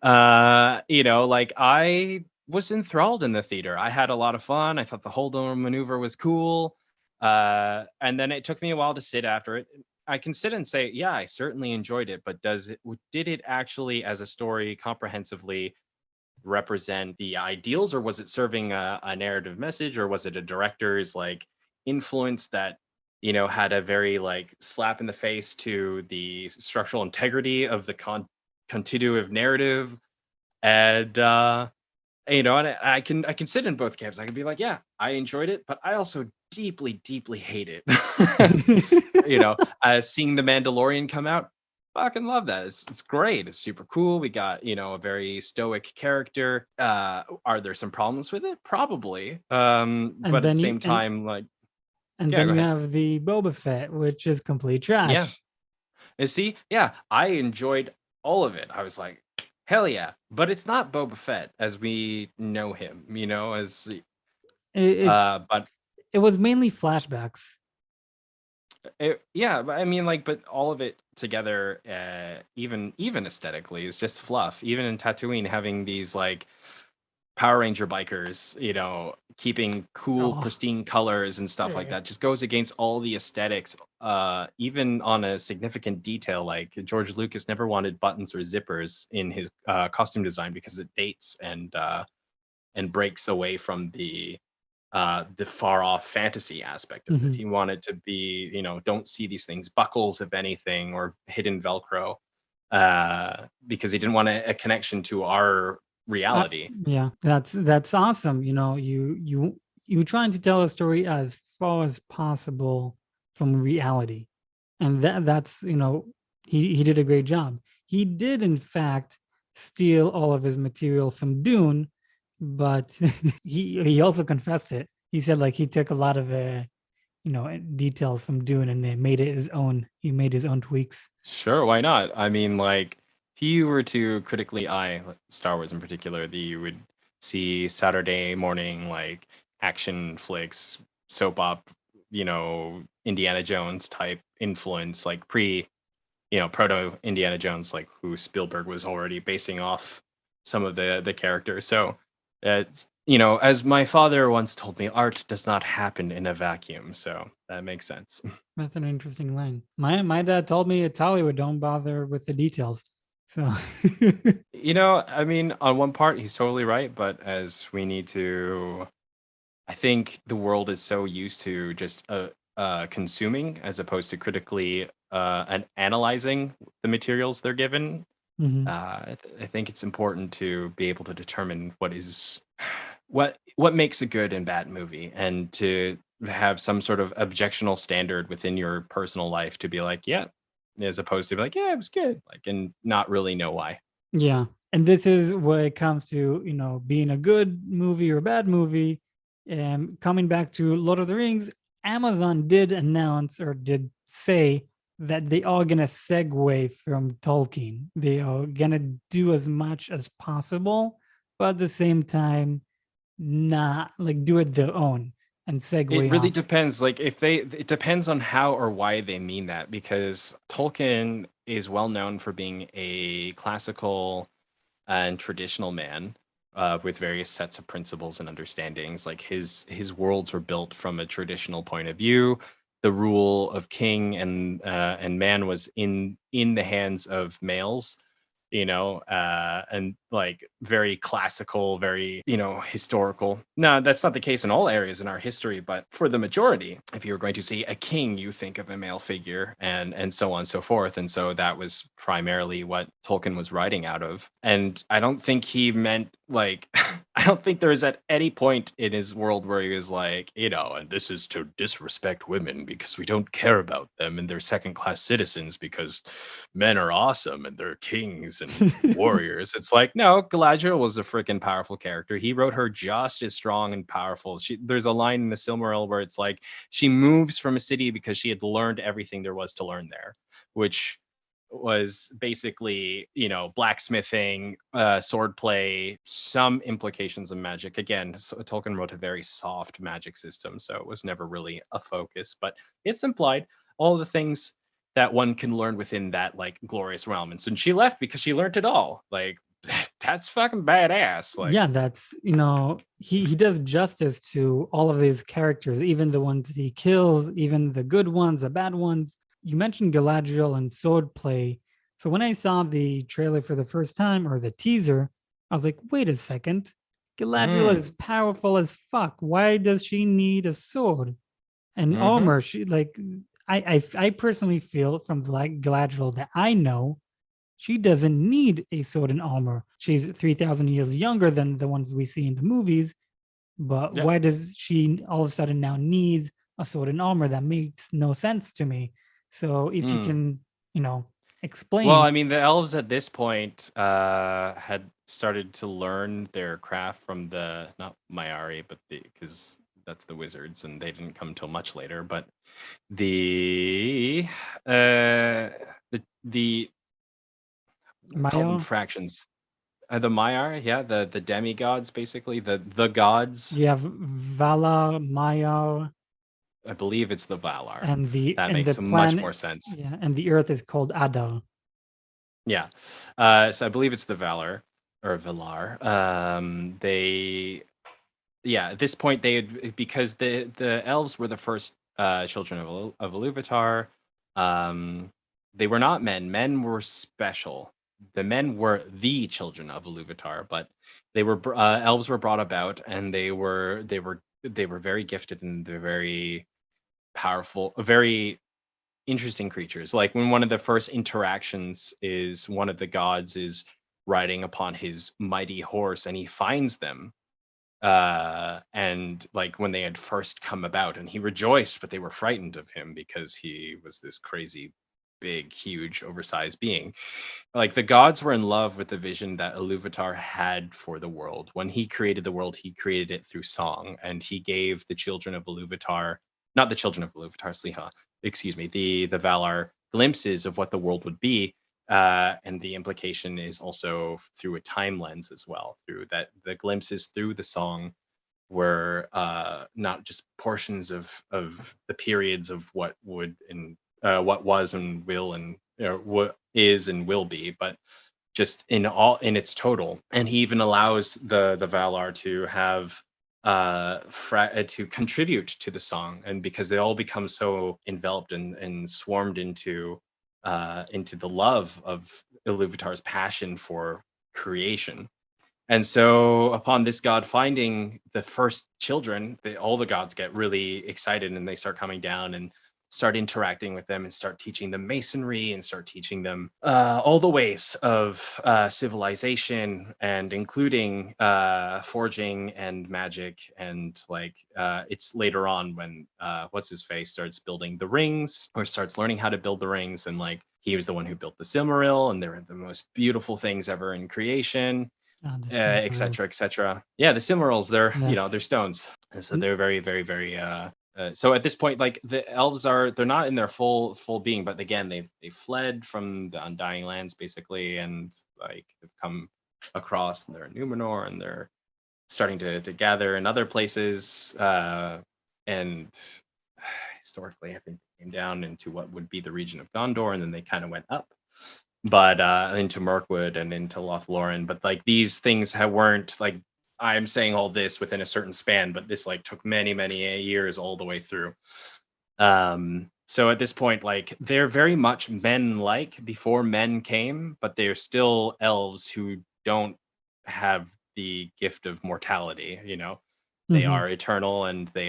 [SPEAKER 2] Like I was enthralled in the theater. I had a lot of fun. I thought the holdover maneuver was cool. And then it took me a while to sit after it. I can sit and say, yeah, I certainly enjoyed it, but did it actually as a story comprehensively represent the ideals, or was it serving a narrative message, or was it a director's like influence that had a very like slap in the face to the structural integrity of the continuative narrative? And and I can sit in both camps. I can be like, yeah, I enjoyed it, but I also deeply deeply hate it. Seeing the Mandalorian come out, fucking love that. It's great. It's super cool. We got a very stoic character. Are there some problems with it? Probably.
[SPEAKER 1] and
[SPEAKER 2] But at the
[SPEAKER 1] then
[SPEAKER 2] same time, like, yeah, go
[SPEAKER 1] you
[SPEAKER 2] ahead.
[SPEAKER 1] have the Boba Fett, which is complete
[SPEAKER 2] Yeah.
[SPEAKER 1] trash.
[SPEAKER 2] And see, yeah, I enjoyed all of it. I was like, hell yeah. But it's not Boba Fett as we know him, as
[SPEAKER 1] It's
[SPEAKER 2] but
[SPEAKER 1] it was mainly flashbacks.
[SPEAKER 2] yeah, but I mean, like, but all of it together, even aesthetically, is just fluff. Even in Tatooine, having these like Power Ranger bikers, keeping cool,
[SPEAKER 1] Oh,
[SPEAKER 2] pristine colors and stuff like
[SPEAKER 1] eh,
[SPEAKER 2] that, just goes against all the aesthetics. Even on a significant detail, like George Lucas never wanted buttons or zippers in his costume design because it dates and breaks away from the far off fantasy aspect of it.
[SPEAKER 1] mhm.
[SPEAKER 2] He wanted to be, don't see these things, buckles, if anything, or hidden Velcro, because he didn't want a connection to our reality.
[SPEAKER 1] Yeah, that's awesome. You trying to tell a story as far as possible from reality, and that's he did a great job. He did in fact steal all of his material from Dune, but he also confessed it. He said like he took a lot of details from Dune and made it his own. He made his own tweaks.
[SPEAKER 2] Sure, why not? I mean, like, if you were to critically eye like, Star Wars in particular, you would see Saturday morning like action flicks, soap op, Indiana Jones type influence, like proto Indiana Jones, like who Spielberg was already basing off some of the characters. So it's as my father once told me, art does not happen in a vacuum. So that makes sense.
[SPEAKER 1] That's an interesting line. My dad told me it's Hollywood. Don't bother with the details. So
[SPEAKER 2] I mean, on one part, he's totally right, but as we need to, I think the world is so used to just consuming as opposed to critically and analyzing the materials they're given.
[SPEAKER 1] mhm.
[SPEAKER 2] I think it's important to be able to determine what makes a good and bad movie, and to have some sort of objectional standard within your personal life to be like, yeah, as opposed to be like, yeah, it was good, like, and not really know why.
[SPEAKER 1] Yeah. And this is where it comes to, being a good movie or a bad movie. Coming back to Lord of the Rings, Amazon did announce or did say that they are going to segue from Tolkien. They are going to do as much as possible, but at the same time, not like do it their own and
[SPEAKER 2] It
[SPEAKER 1] segue
[SPEAKER 2] really
[SPEAKER 1] off.
[SPEAKER 2] depends. Like it depends on how or why they mean that, because Tolkien is well known for being a classical and traditional man with various sets of principles and understandings. Like his worlds were built from a traditional point of view. The rule of king and man was in the hands of males, and like very classical, very, historical. No, that's not the case in all areas in our history, but for the majority, if you were going to see a king, you think of a male figure, and so on and so forth. And so that was primarily what Tolkien was writing out of. And I don't think he meant like I don't think there is at any point in his world where he was like, and this is to disrespect women because we don't care about them and they're second class citizens because men are awesome and they're kings and warriors. It's like, no, Galadriel was a freaking powerful character. He wrote her just as strong and powerful. There's a line in the Silmaril where it's like she moves from a city because she had learned everything there was to learn there, which was basically, blacksmithing, swordplay, some implications of magic. Again, so Tolkien wrote a very soft magic system, so it was never really a focus, but it's implied all the things that one can learn within that like glorious realm. And so she left because she learned it all. Like that's fucking badass. Like,
[SPEAKER 1] Yeah, that's, he does justice to all of these characters, even the ones he kills, even the good ones, the bad ones. You mentioned Galadriel and swordplay. So when I saw the trailer for the first time, or the teaser, I was like, wait a second. Galadriel is powerful as fuck. Why does she need a sword and armor? She like I personally feel from the Galadriel that I know, she doesn't need a sword and armor. She's 3,000 years younger than the ones we see in the movies. But
[SPEAKER 2] yeah.
[SPEAKER 1] why does she all of a sudden now needs a sword and armor? That makes no sense to me. So if you can, explain.
[SPEAKER 2] Well, I mean, the elves at this point had started to learn their craft from the not Maiari, but because that's the wizards, and they didn't come till much later. But the the call them
[SPEAKER 1] Maya,
[SPEAKER 2] fractions. The Maiar, yeah, the demigods, basically the gods.
[SPEAKER 1] you have Vala, Maya,
[SPEAKER 2] I believe it's the Valar.
[SPEAKER 1] and the
[SPEAKER 2] That
[SPEAKER 1] and the
[SPEAKER 2] makes much
[SPEAKER 1] planet,
[SPEAKER 2] more sense.
[SPEAKER 1] yeah, and the earth is called Ada.
[SPEAKER 2] Yeah. So I believe it's the Valar or Valar. At this point they had, because the elves were the first children of Ilúvatar. They were not men. Men were special. The men were the children of Ilúvatar, but they were elves were brought about, and they were very gifted, and they're very powerful, very interesting creatures. Like when one of the first interactions is one of the gods is riding upon his mighty horse and he finds them, and like when they had first come about, and he rejoiced, but they were frightened of him because he was this crazy big huge oversized being. Like the gods were in love with the vision that Ilúvatar had for the world. When he created the world, he created it through song, and he gave the children of Ilúvatar, not the children of Ilúvatar, Sliha, excuse me, the Valar, glimpses of what the world would be. And the implication is also through a time lens as well, through that the glimpses through the song were not just portions of the periods of what would and what was and will and what is and will be, but just in its total. And he even allows the Valar to have to contribute to the song, and because they all become so enveloped and swarmed into the love of Ilúvatar's passion for creation. And so, upon this god finding the first children, all the gods get really excited, and they start coming down and start interacting with them and start teaching them masonry and start teaching them all the ways of civilization, and including forging and magic. And like it's later on when what's his face starts building the rings, or starts learning how to build the rings, and like he was the one who built the Silmaril, and they're the most beautiful things ever in creation, et cetera, et cetera. Yeah, the Silmarils, they're stones, and so they're very, very, very. So at this point, like the elves they're not in their full being, but again, they fled from the Undying Lands basically, and like have come across, and they're in Numenor, and they're starting to gather in other places, and historically, I think they came down into what would be the region of Gondor, and then they kind of went up, but into Mirkwood and into Lothlorien. But like these things weren't like, I'm saying all this within a certain span, but this like took many, many years all the way through. So at this point, like they're very much men-like before men came, but they're still elves who don't have the gift of mortality. They are eternal, and they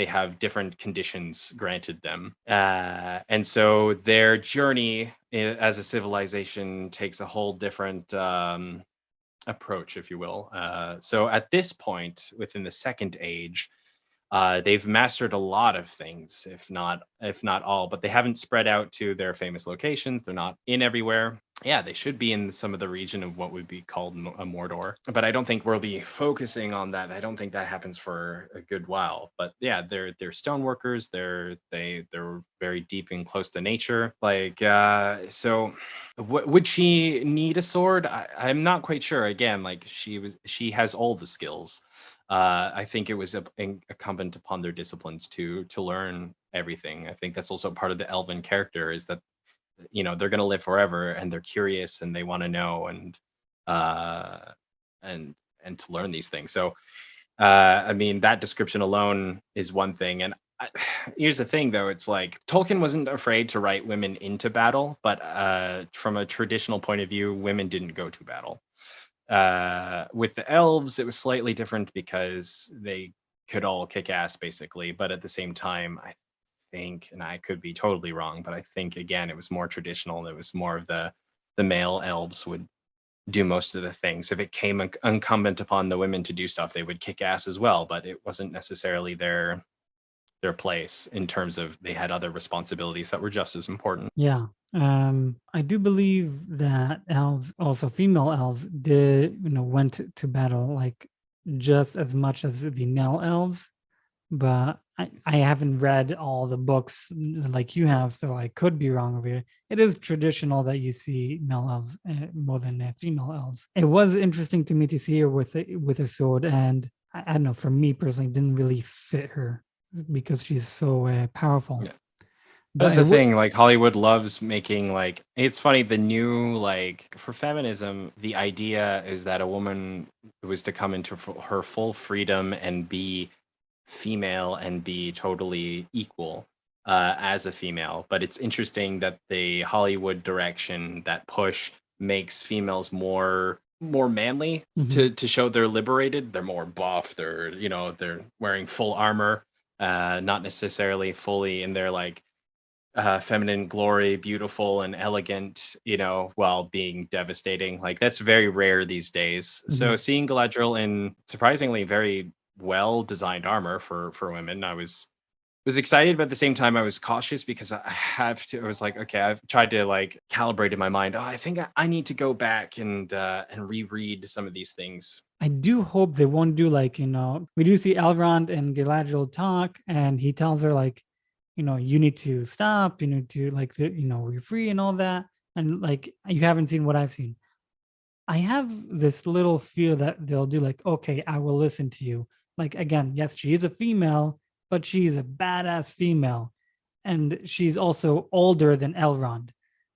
[SPEAKER 2] have different conditions granted them. And so their journey as a civilization takes a whole different approach, if you will. So at this point, within the second age, they've mastered a lot of things, if not all, but they haven't spread out to their famous locations. They're not in everywhere. Yeah, they should be in some of the region of what would be called a Mordor, but I don't think we'll be focusing on that. I don't think that happens for a good while. But yeah, they're stoneworkers. They're very deep and close to nature. Like so. Would she need a sword? I'm not quite sure. Again, like she has all the skills. I think it was incumbent upon their disciplines to learn everything. I think that's also part of the elven character, is that they're going to live forever and they're curious and they want to know uh and and to learn these things. So I mean, that description alone is one thing. And here's the thing, though. It's like Tolkien wasn't afraid to write women into battle, but from a traditional point of view, women didn't go to battle. With the elves, it was slightly different because they could all kick ass, basically. But at the same time, I think, and I could be totally wrong, but I think, again, it was more traditional. It was more of the male elves would do most of the things. If it came incumbent upon the women to do stuff, they would kick ass as well, but it wasn't necessarily their place, in terms of they had other responsibilities that were just as important.
[SPEAKER 1] Yeah. I do believe that elves, also female elves, went to battle like just as much as the male elves, but I haven't read all the books like you have, so I could be wrong over here. It is traditional that you see male elves more than female elves. It was interesting to me to see her with a sword, and I don't know, for me personally, it didn't really fit her because she's so powerful.
[SPEAKER 2] Yeah.
[SPEAKER 1] But
[SPEAKER 2] That's the thing, like Hollywood loves making, like, it's funny, the new, like, for feminism, the idea is that a woman was to come into her full freedom and be female and be totally equal as a female. But it's interesting that the Hollywood direction, that push, makes females more manly to show they're liberated. They're more buff. They're wearing full armor, not necessarily fully in their, like, feminine glory, beautiful and elegant, while being devastating. Like, that's very rare these days. So seeing Galadriel in surprisingly very well designed armor for women, I was excited, but at the same time I was cautious, because I was like, okay, I've tried to, like, calibrate in my mind. Oh, I think I need to go back and reread some of these things.
[SPEAKER 1] I do hope they won't do like, we do see Elrond and Galadriel talk, and he tells her like, you need to stop, you need to like, we're free and all that. And like, you haven't seen what I've seen. I have this little fear that they'll do like, okay, I will listen to you. Like, again, yes, she is a female, but she's a badass female. And she's also older than Elrond.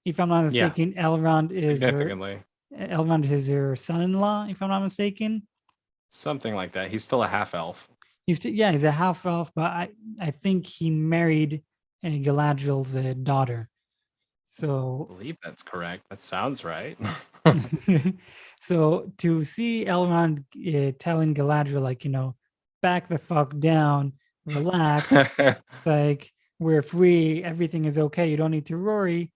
[SPEAKER 1] If I'm not
[SPEAKER 2] Yeah,
[SPEAKER 1] mistaken,
[SPEAKER 2] significantly.
[SPEAKER 1] Elrond is her son-in-law, if I'm not mistaken.
[SPEAKER 2] Something like that. He's still a half elf.
[SPEAKER 1] He's a half elf, but I think he married Galadriel's daughter.
[SPEAKER 2] I
[SPEAKER 1] So
[SPEAKER 2] believe that's correct. That sounds right.
[SPEAKER 1] so to see Elrond telling Galadriel like, back the fuck down, relax, like, we're free, everything is okay, you don't need to worry.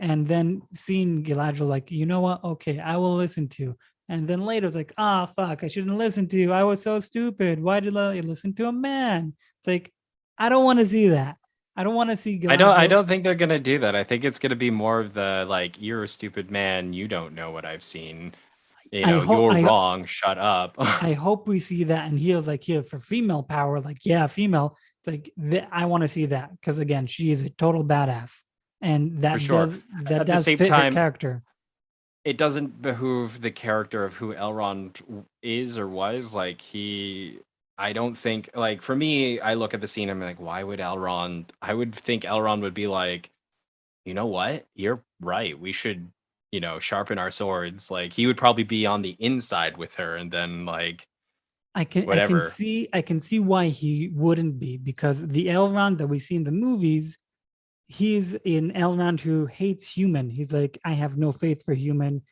[SPEAKER 1] And then seeing Galadriel like, you know what? Okay, I will listen to. And then later it's like, fuck, I shouldn't listen to you. I was so stupid. Why did I listen to a man? It's like, I don't want to see that. I don't want to see
[SPEAKER 2] I don't I
[SPEAKER 1] Galadriel.
[SPEAKER 2] don't think they're gonna do that. I think it's gonna be more of the, like, you're a stupid man, you don't know what I've seen.
[SPEAKER 1] I hope
[SPEAKER 2] You're wrong, shut up.
[SPEAKER 1] I hope we see that. And he was like, here for female power, like, yeah, female. It's like, I want to see that, because again, she is a total badass, and
[SPEAKER 2] For sure.
[SPEAKER 1] that
[SPEAKER 2] At the
[SPEAKER 1] does
[SPEAKER 2] same
[SPEAKER 1] fit her
[SPEAKER 2] time,
[SPEAKER 1] character.
[SPEAKER 2] it doesn't behoove the character of who Elrond is or was. Like, I don't think, like, for me, I look at the scene, I'm like, why would Elrond? I would think Elrond would be like, you know what? You're right. We should, sharpen our swords. Like, he would probably be on the inside with her, and then, like,
[SPEAKER 1] I
[SPEAKER 2] whatever.
[SPEAKER 1] can see why he wouldn't be, because the Elrond that we see in the movies, he's an Elrond who hates human. He's like, I have no faith for human.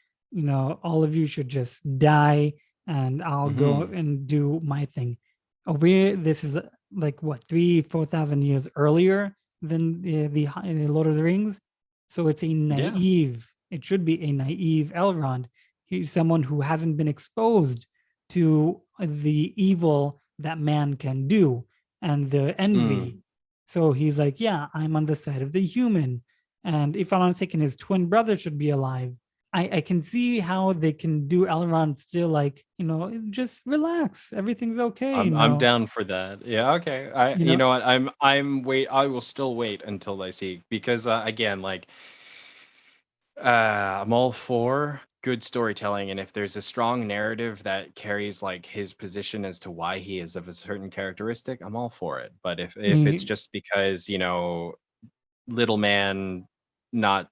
[SPEAKER 1] All of you should just die, and I'll go
[SPEAKER 2] Hmm.
[SPEAKER 1] and do my thing. Over here, this is like what, 3,000-4,000 years earlier than the Lord of the Rings. So it's a
[SPEAKER 2] Yeah.
[SPEAKER 1] naive. It should be a naive Elrond He's someone who hasn't been exposed to the evil that man can do and the envy. So he's like, yeah, I'm on the side of the human. And if I'm not mistaken, his twin brother should be alive. I can see how they can do Elrond still like, just relax. Everything's okay,
[SPEAKER 2] I'm down for that. Yeah, okay.
[SPEAKER 1] you
[SPEAKER 2] You
[SPEAKER 1] know,
[SPEAKER 2] know what? I will still wait until I see, because again, like I'm all for good storytelling, and if there's a strong narrative that carries like his position as to why he is of a certain characteristic, I'm all for it. But if it's
[SPEAKER 1] me.
[SPEAKER 2] just because, little man not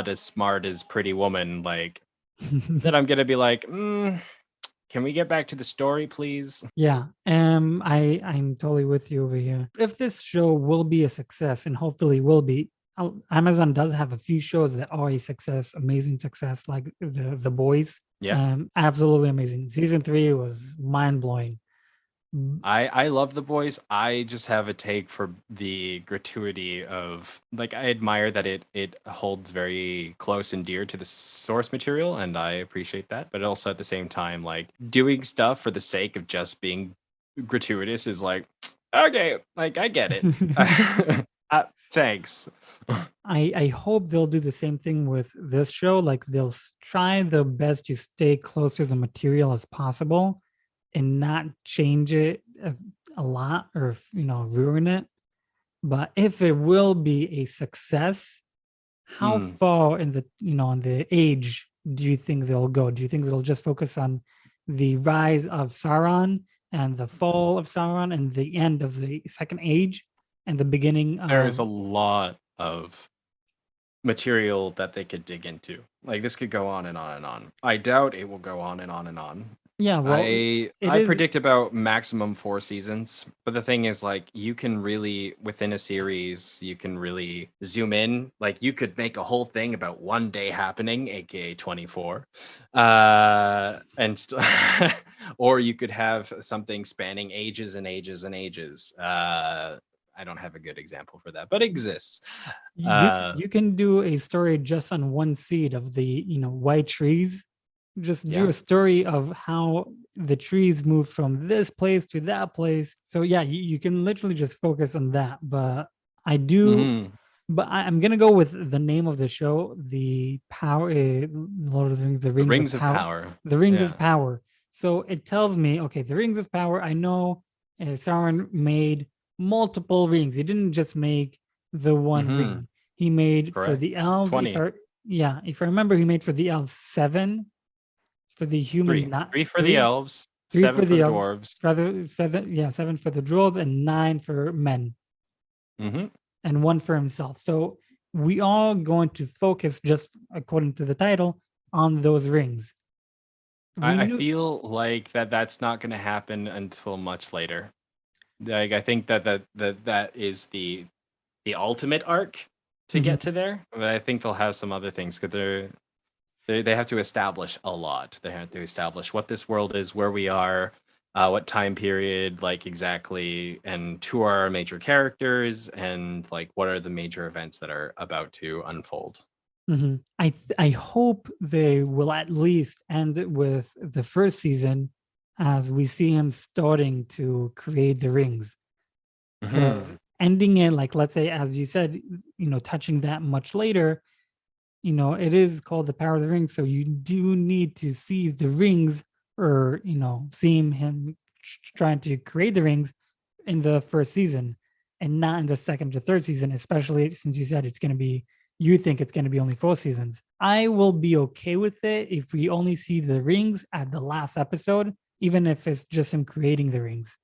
[SPEAKER 2] as smart as pretty woman, like, then I'm gonna be like, can we get back to the story, please?
[SPEAKER 1] Yeah, I'm totally with you over here. If this show will be a success, and hopefully will be, Amazon does have a few shows that are a success, amazing success, like the Boys.
[SPEAKER 2] Yeah.
[SPEAKER 1] Absolutely amazing. Season 3 was mind blowing.
[SPEAKER 2] I love The Boys. I just have a take for the gratuity of, like, I admire that it holds very close and dear to the source material, and I appreciate that. But also at the same time, like, doing stuff for the sake of just being gratuitous is like, okay, like, I get it. Thanks.
[SPEAKER 1] I hope they'll do the same thing with this show. Like they'll try their best to stay close to the material as possible and not change it a lot or ruin it. But if it will be a success, how
[SPEAKER 2] Mm.
[SPEAKER 1] far in the age do you think they'll go? Do you think they'll just focus on the rise of Sauron and the fall of Sauron and the end of the second age and the beginning
[SPEAKER 2] There is
[SPEAKER 1] of
[SPEAKER 2] a lot of material that they could dig into. Like, this could go on and on and on. I doubt it will go on and on and on.
[SPEAKER 1] yeah, well, it
[SPEAKER 2] I
[SPEAKER 1] is.
[SPEAKER 2] predict about maximum 4 seasons, but the thing is, like, you can really, within a series, you can really zoom in. Like, you could make a whole thing about one day happening, aka 24, or you could have something spanning ages and ages and ages. I don't have a good example for that, but it exists.
[SPEAKER 1] You can do a story just on one seed of the white trees. Just do
[SPEAKER 2] Yeah.
[SPEAKER 1] a story of how the trees move from this place to that place. So yeah, you can literally just focus on that. But I do,
[SPEAKER 2] Hmm.
[SPEAKER 1] but I'm gonna go with the name of the show, the power, Lord of the Rings, the
[SPEAKER 2] The
[SPEAKER 1] Rings of
[SPEAKER 2] Rings of
[SPEAKER 1] Power,
[SPEAKER 2] Power.
[SPEAKER 1] the Rings
[SPEAKER 2] Yeah.
[SPEAKER 1] of Power. So it tells me, okay, the Rings of Power. I know Sauron made multiple rings. He didn't just make the one
[SPEAKER 2] Hmm.
[SPEAKER 1] ring. He made for
[SPEAKER 2] Correct.
[SPEAKER 1] the elves.
[SPEAKER 2] 20.
[SPEAKER 1] If I remember, he made for the elves 7, for the human
[SPEAKER 2] Three.
[SPEAKER 1] not
[SPEAKER 2] 3 for the
[SPEAKER 1] 3,
[SPEAKER 2] elves,
[SPEAKER 1] 3
[SPEAKER 2] 7
[SPEAKER 1] for
[SPEAKER 2] for
[SPEAKER 1] the
[SPEAKER 2] the
[SPEAKER 1] elves,
[SPEAKER 2] dwarves.
[SPEAKER 1] yeah, 7 for the dwarves, and 9 for men,
[SPEAKER 2] Hmm.
[SPEAKER 1] and 1 for himself. So we are going to focus, just according to the title, on those rings. We
[SPEAKER 2] I
[SPEAKER 1] knew.
[SPEAKER 2] feel like that's not going to happen until much later. Like, I think that is the ultimate arc to
[SPEAKER 1] Mhm,
[SPEAKER 2] get to there. But I think they'll have some other things, because they have to establish a lot. They have to establish what this world is, where we are, what time period, like, exactly, and who are our major characters, and like what are the major events that are about to unfold.
[SPEAKER 1] mhm. I hope they will at least end it with the first season, as we see him starting to create the rings. Because
[SPEAKER 2] Hmm.
[SPEAKER 1] ending it, like, let's say, as you said, touching that much later, it is called the Power of the Rings. So you do need to see the rings, or seeing him trying to create the rings in the first season, and not in the second or third season, especially since you said you think it's going to be only 4 seasons. I will be okay with it if we only see the rings at the last episode, even if it's just him creating the rings.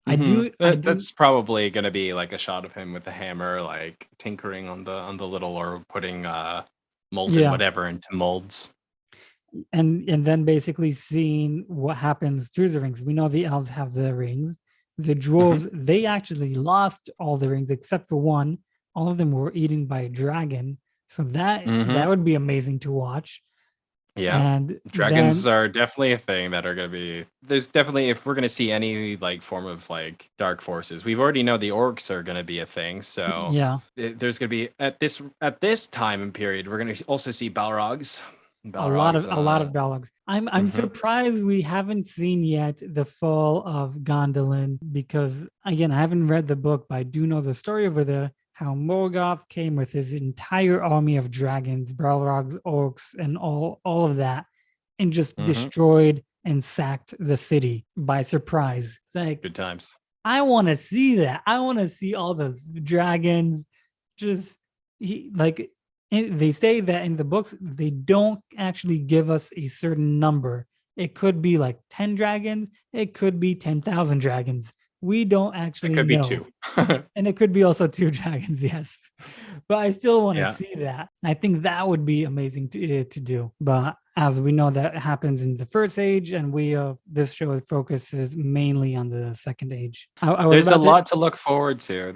[SPEAKER 1] I
[SPEAKER 2] Hmm.
[SPEAKER 1] do, I do,
[SPEAKER 2] That's probably gonna be like a shot of him with a hammer, like tinkering on the little, or putting molten
[SPEAKER 1] yeah.
[SPEAKER 2] whatever into molds.
[SPEAKER 1] And then basically seeing what happens through the rings. We know the elves have the rings. The
[SPEAKER 2] Hmm.
[SPEAKER 1] dwarves, they actually lost all the rings except for one. All of them were eaten by a dragon. So that
[SPEAKER 2] Hmm.
[SPEAKER 1] would be amazing to watch.
[SPEAKER 2] Yeah.
[SPEAKER 1] And
[SPEAKER 2] Dragons
[SPEAKER 1] then
[SPEAKER 2] are definitely a thing that are gonna be. There's definitely, if we're gonna see any like form of like dark forces, we've already know the orcs are gonna be a thing. So
[SPEAKER 1] yeah,
[SPEAKER 2] there's gonna be, at this time and period, we're gonna also see Balrogs. Balrogs.
[SPEAKER 1] A lot of Balrogs. I'm surprised we haven't seen yet the fall of Gondolin, because again, I haven't read the book, but I do know the story over there. How Morgoth came with his entire army of dragons, Balrogs, orcs, and all of that, and just destroyed and sacked the city by surprise. It's like,
[SPEAKER 2] good times.
[SPEAKER 1] I want to see that. I want to see all those dragons. Just they say that in the books, they don't actually give us a certain number. It could be like 10 dragons. It could be 10,000 dragons. We don't actually know.
[SPEAKER 2] It could be 2.
[SPEAKER 1] And it could be also 2 dragons, yes. But I still want to see that. I think that would be amazing to do. But as we know, that happens in the First Age, and this show focuses mainly on the Second Age.
[SPEAKER 2] There's a lot to look forward to.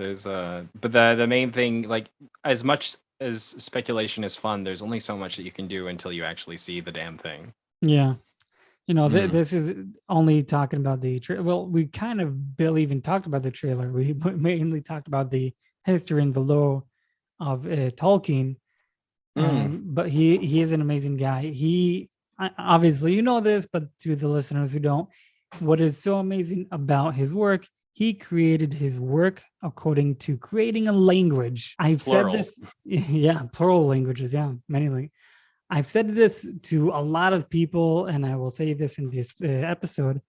[SPEAKER 2] But the main thing, like, as much as speculation is fun, there's only so much that you can do until you actually see the damn thing.
[SPEAKER 1] Yeah. This is only talking about the trailer. Well, we kind of barely even talked about the trailer. We mainly talked about the history and the lore of Tolkien. But he is an amazing guy. He obviously, you know this, but to the listeners who don't, what is so amazing about his work, he created his work according to creating a language. I've
[SPEAKER 2] plural.
[SPEAKER 1] said this, plural languages, many. I've said this to a lot of people, and I will say this in this episode.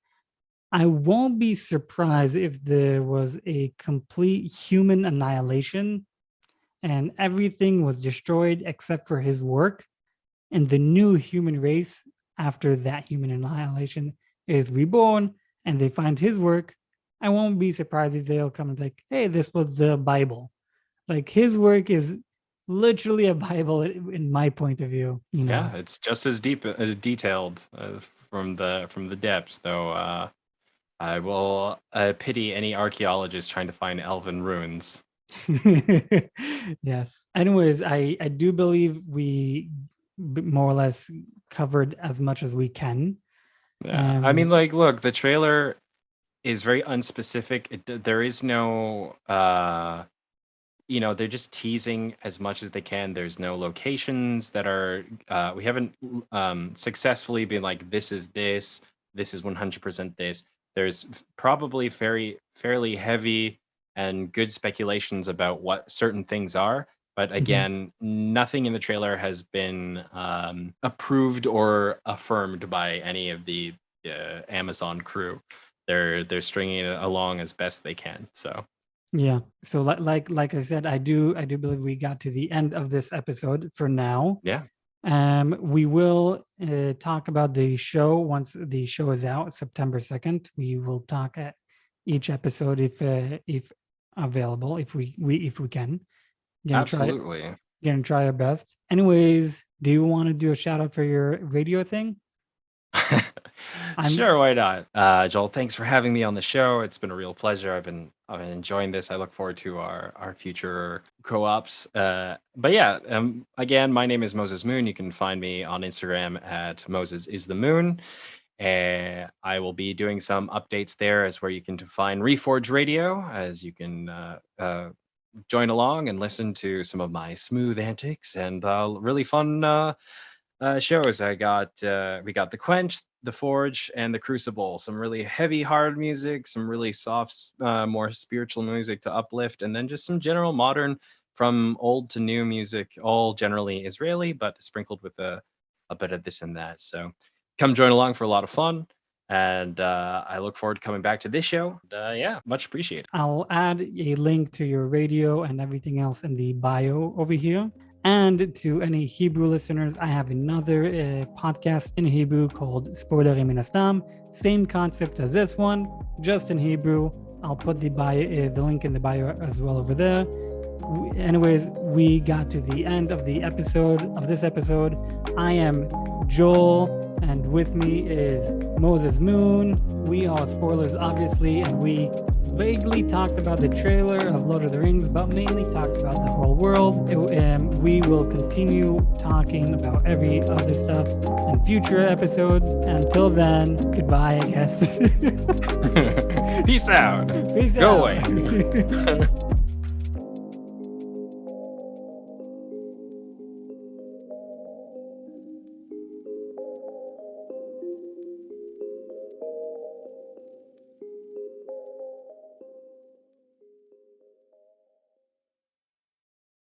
[SPEAKER 1] I won't be surprised if there was a complete human annihilation and everything was destroyed except for his work, and the new human race after that human annihilation is reborn and they find his work. I won't be surprised if they'll come and like, hey, this was the Bible. Like, his work is literally a Bible in my point of view.
[SPEAKER 2] Yeah, it's just as detailed from the depths, though. I will pity any archaeologist trying to find elven ruins.
[SPEAKER 1] Yes. Anyways, I do believe we more or less covered as much as we can.
[SPEAKER 2] Yeah. I mean, like, look, the trailer is very unspecific. There is no they're just teasing as much as they can. There's no locations that are we haven't successfully been like, this is 100% this. There's probably fairly heavy and good speculations about what certain things are, but again, nothing in the trailer has been approved or affirmed by any of the Amazon crew. They're stringing it along as best they can. So
[SPEAKER 1] yeah. So like I said, I do believe we got to the end of this episode for now.
[SPEAKER 2] Yeah.
[SPEAKER 1] We will talk about the show once the show is out, September 2nd. We will talk at each episode if available, if we can.
[SPEAKER 2] Absolutely.
[SPEAKER 1] Gonna try our best. Anyways, do you want to do a shout out for your radio thing?
[SPEAKER 2] Sure, why not? Joel, thanks for having me on the show. It's been a real pleasure. I've been enjoying this. I look forward to our future co-ops. But yeah, again, my name is Moses Moon. You can find me on Instagram at Moses is the Moon. I will be doing some updates there as where you can find Reforge Radio, as you can join along and listen to some of my smooth antics and really fun shows. We got The Quench, The Forge, and The Crucible. Some really heavy, hard music, some really soft, more spiritual music to uplift, and then just some general modern, from old to new music, all generally Israeli, but sprinkled with a bit of this and that. So come join along for a lot of fun. And I look forward to coming back to this show. Yeah, much appreciated.
[SPEAKER 1] I'll add a link to your radio and everything else in the bio over here. And to any Hebrew listeners, I have another podcast in Hebrew called Spoilerim Min Hastam. Same concept as this one, just in Hebrew. I'll put the link in the bio as well over there. Anyways, we got to the end of this episode. I am Joel, and with me is Moses Moon. We are spoilers, obviously, and we vaguely talked about the trailer of Lord of the Rings, but mainly talked about the whole world. We will continue talking about every other stuff in future episodes. Until then, goodbye, I guess.
[SPEAKER 2] Peace out.
[SPEAKER 1] Peace
[SPEAKER 2] Go
[SPEAKER 1] out.
[SPEAKER 2] away.